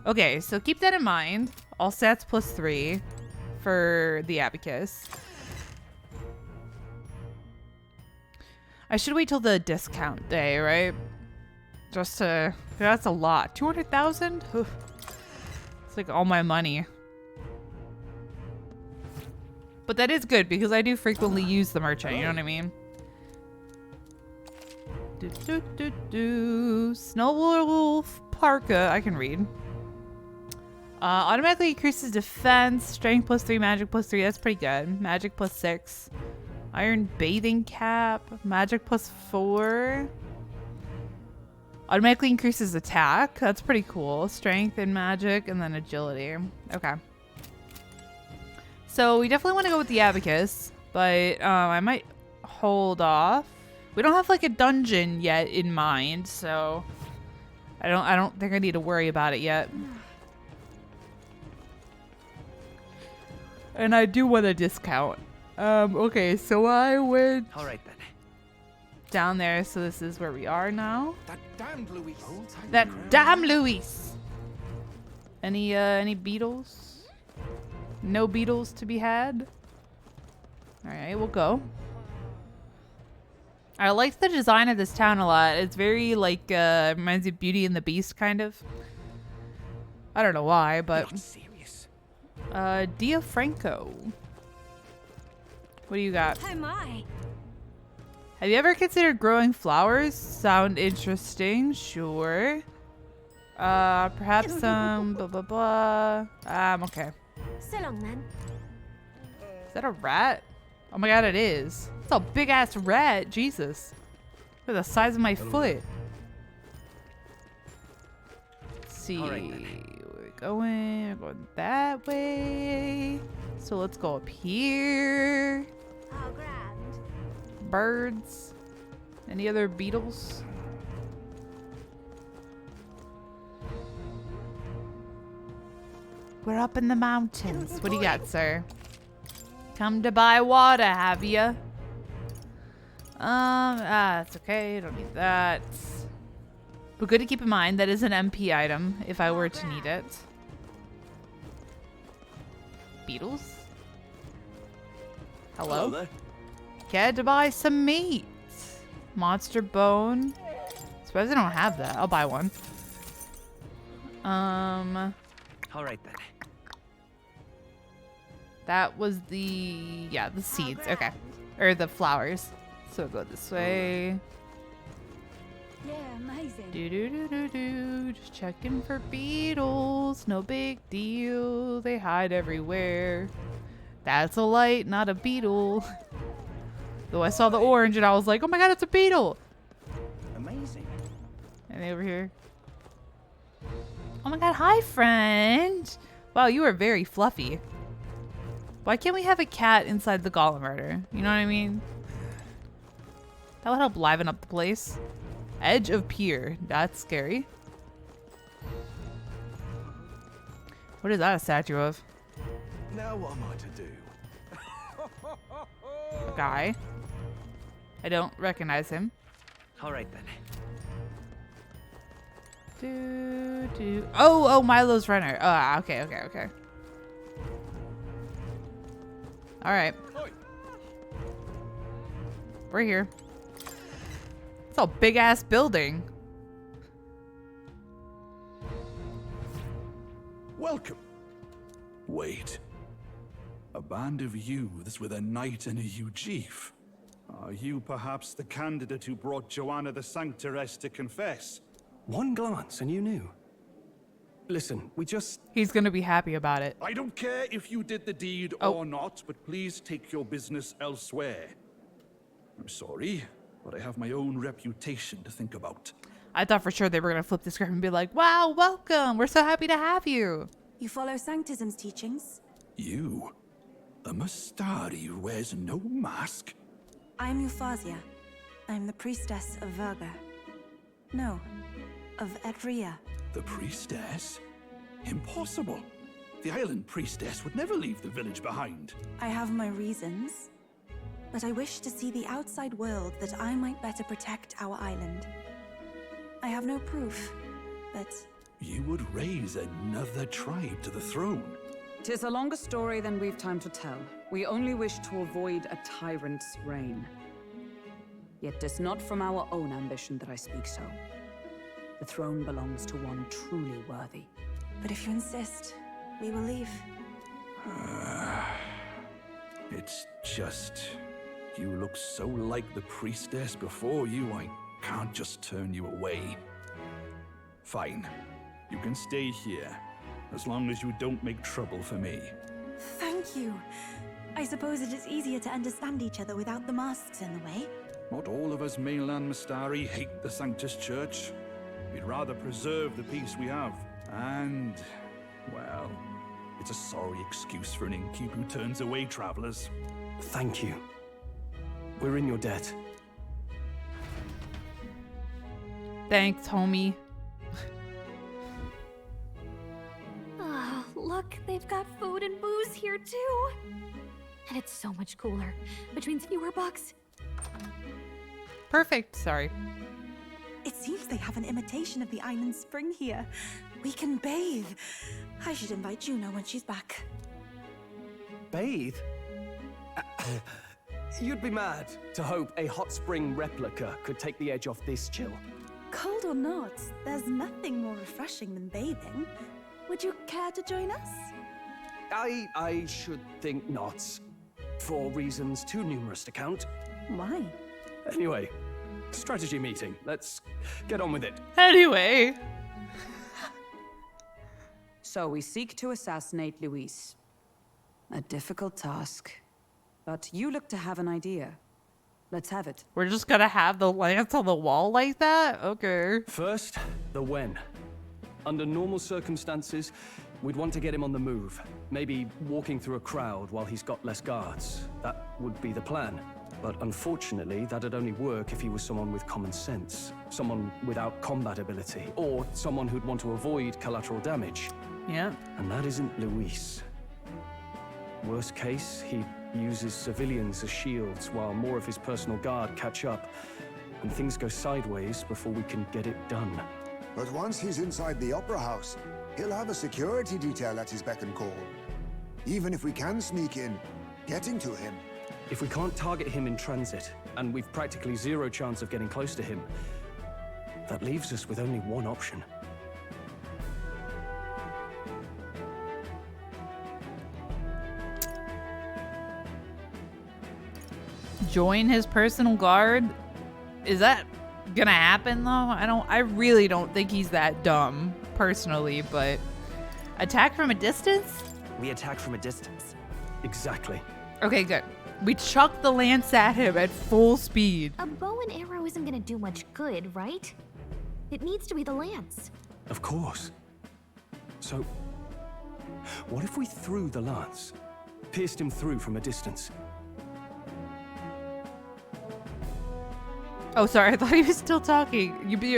Okay, so keep that in mind. All stats +3 for the Abacus. I should wait till the discount day, right? Just to... That's a lot. 200,000? It's like all my money. But that is good because I do frequently use the merchant, you know what I mean? Snowwolf Parka. I can read. Automatically increases defense, strength +3, magic +3. That's pretty good. Magic +6. Iron bathing cap, magic +4. Automatically increases attack. That's pretty cool. Strength and magic, and then agility. Okay. So we definitely want to go with the Abacus, but I might hold off. We don't have like a dungeon yet in mind, so I don't think I need to worry about it yet. And I do want a discount. Okay, so I went down there, so this is where we are now. That damned Luis. That damn Luis. Any beetles? No beetles to be had? Alright, we'll go. I like the design of this town a lot. It's very like reminds me of Beauty and the Beast kind of. I don't know why, but Dia Franco. What do you got? Oh my. Have you ever considered growing flowers? Sound interesting. Sure. Perhaps some blah blah blah. Okay. So long then. Is that a rat? Oh my god, it is. It's a big ass rat. Jesus. Look at the size of my foot. Let's see. We're going that way. So let's go up here. Oh, grand. Birds. Any other beetles? We're up in the mountains. What do you got, sir? Come to buy water, have ya? That's okay. Don't need that. But good to keep in mind, that is an MP item if I were to need it. Beetles? Hello? there. Care to buy some meat? Monster bone. Suppose I don't have that. I'll buy one. All right then. That was the seeds. Okay. Or the flowers. So we'll go this way. Yeah, amazing. Do. Just checking for beetles. No big deal. They hide everywhere. That's a light, not a beetle. Though I saw the orange and I was like, oh my god, it's a beetle. Amazing. And over here. Oh my god, hi friend. Wow, you are very fluffy. Why can't we have a cat inside the golem murder? You know what I mean? That would help liven up the place. Edge of Pier. That's scary. What is that a statue of? Now what am I to do? A guy. I don't recognize him. All right then. Oh, Milo's runner. Oh, okay. All right. we're here. It's a big ass building. Welcome. Wait. A band of youths with a knight and a huge. Are you perhaps the candidate who brought Joanna the Sanctoress to confess? One glance and you knew. Listen, we just... He's gonna be happy about it. I don't care if you did the deed or not, but please take your business elsewhere. I'm sorry, but I have my own reputation to think about. I thought for sure they were gonna flip the script and be like, wow, welcome, we're so happy to have you. You follow Sanctism's teachings? You? A Mastari who wears no mask? I'm Euphazia. I'm the priestess of Virga. No, of Edria. The priestess? Impossible. The island priestess would never leave the village behind. I have my reasons, but I wish to see the outside world that I might better protect our island. I have no proof, but... You would raise another tribe to the throne. 'Tis a longer story than we've time to tell. We only wish to avoid a tyrant's reign. Yet 'tis not from our own ambition that I speak so. The throne belongs to one truly worthy. But if you insist, we will leave. It's just... You look so like the priestess before you, I can't just turn you away. Fine. You can stay here, as long as you don't make trouble for me. Thank you. I suppose it is easier to understand each other without the masks in the way. Not all of us mainland Mastari hate the Sanctus Church. We'd rather preserve the peace we have. And, well, it's a sorry excuse for an innkeep who turns away travelers. Thank you. We're in your debt. Thanks, homie. Oh, look, they've got food and booze here too. And it's so much cooler, which means fewer bugs. Perfect, sorry. It seems they have an imitation of the island spring here. We can bathe. I should invite Juno when she's back. Bathe? You'd be mad to hope a hot spring replica could take the edge off this chill. Cold or not, there's nothing more refreshing than bathing. Would you care to join us? I should think not. For reasons too numerous to count. Why? Anyway, strategy meeting. Let's get on with it. Anyway. So we seek to assassinate Luis. A difficult task. But you look to have an idea. Let's have it. We're just gonna have the lance on the wall like that? Okay. First, the when. Under normal circumstances, we'd want to get him on the move. Maybe walking through a crowd while he's got less guards. That would be the plan. But unfortunately, that'd only work if he was someone with common sense. Someone without combat ability. Or someone who'd want to avoid collateral damage. Yeah. And that isn't Luis. Worst case, he uses civilians as shields while more of his personal guard catch up. And things go sideways before we can get it done. But once he's inside the Opera House, he'll have a security detail at his beck and call. Even if we can sneak in, getting to him. If we can't target him in transit, and we've practically zero chance of getting close to him, that leaves us with only one option. Join his personal guard? Is that gonna happen though? I really don't think he's that dumb, personally, but attack from a distance? We attack from a distance. Exactly. Okay, good. We chuck the lance at him at full speed. A bow and arrow isn't gonna do much good, right? It needs to be the lance. Of course. So, what if we threw the lance? Pierced him through from a distance? Oh, sorry, I thought he was still talking.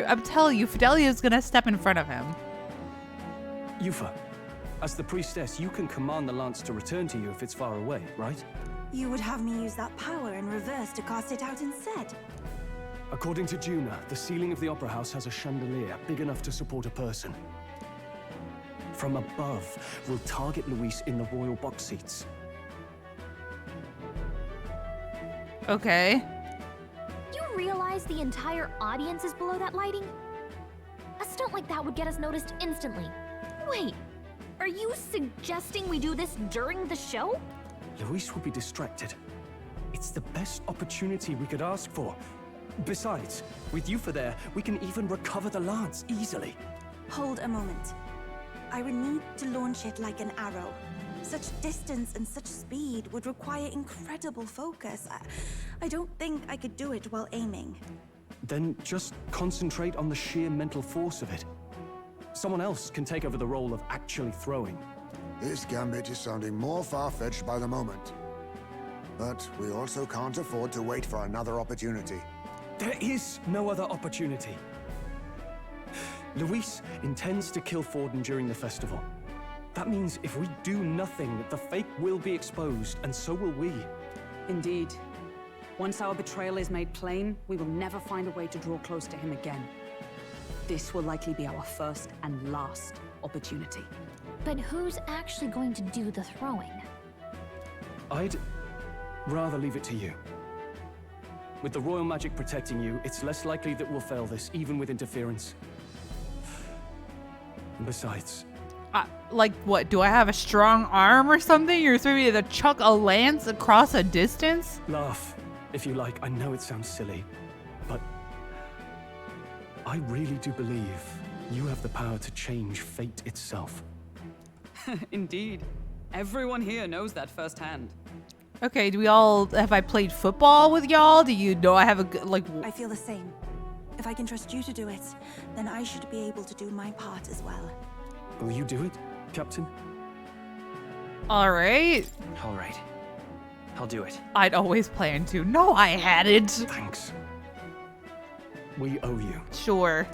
I'm telling you, Fidelia's gonna step in front of him. Yufa, as the priestess, you can command the lance to return to you if it's far away, right? You would have me use that power in reverse to cast it out instead. According to Juna, the ceiling of the Opera House has a chandelier big enough to support a person. From above, we'll target Luis in the royal box seats. Okay. realize the entire audience is below that lighting? A stunt like that would get us noticed instantly. Wait, are you suggesting we do this during the show? Luis will be distracted. It's the best opportunity we could ask for. Besides, with Yufa there, we can even recover the lance easily. Hold a moment. I would need to launch it like an arrow. Such distance and such speed would require incredible focus. I don't think I could do it while aiming. Then just concentrate on the sheer mental force of it. Someone else can take over the role of actually throwing. This gambit is sounding more far-fetched by the moment. But we also can't afford to wait for another opportunity. There is no other opportunity. Luis intends to kill Forden during the festival. That means if we do nothing, the fake will be exposed, and so will we. Indeed. Once our betrayal is made plain, we will never find a way to draw close to him again. This will likely be our first and last opportunity. But who's actually going to do the throwing? I'd rather leave it to you. With the royal magic protecting you, it's less likely that we'll fail this, even with interference. And besides... like what? Do I have a strong arm or something? You're supposed to be able to chuck a lance across a distance? Laugh, if you like. I know it sounds silly, but... I really do believe you have the power to change fate itself. Indeed. Everyone here knows that firsthand. Okay, have I played football with y'all? Do you know I have a good, like... I feel the same. If I can trust you to do it, then I should be able to do my part as well. Will you do it, Captain? All right. All right. I'll do it. I'd always planned to. No, I hadn't. Thanks. We owe you. Sure.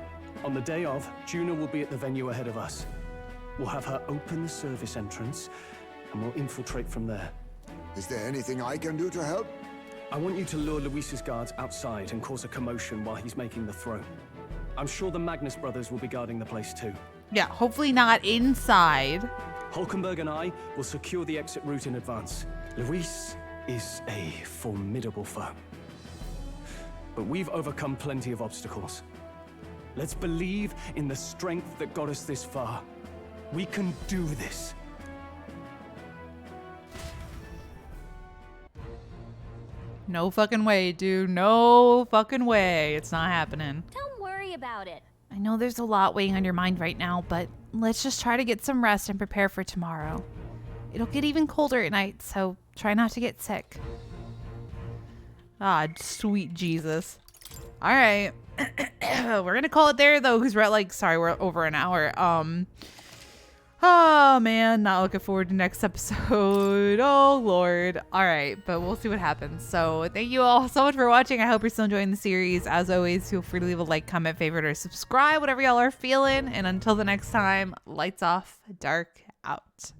On the day of, Juna will be at the venue ahead of us. We'll have her open the service entrance, and we'll infiltrate from there. Is there anything I can do to help? I want you to lure Luis's guards outside and cause a commotion while he's making the throw. I'm sure the Magnus brothers will be guarding the place too. Yeah, hopefully not inside. Hulkenberg and I will secure the exit route in advance. Luis is a formidable foe. But we've overcome plenty of obstacles. Let's believe in the strength that got us this far. We can do this. No fucking way, dude. No fucking way. It's not happening. Don't worry about it. I know there's a lot weighing on your mind right now, but let's just try to get some rest and prepare for tomorrow. It'll get even colder at night, so try not to get sick. Ah, sweet Jesus. All right. We're gonna call it there, though, because we're over an hour. Oh, man, not looking forward to next episode. Oh, Lord. All right, but we'll see what happens. So thank you all so much for watching. I hope you're still enjoying the series. As always, feel free to leave a like, comment, favorite, or subscribe, whatever y'all are feeling. And until the next time, lights off, dark out.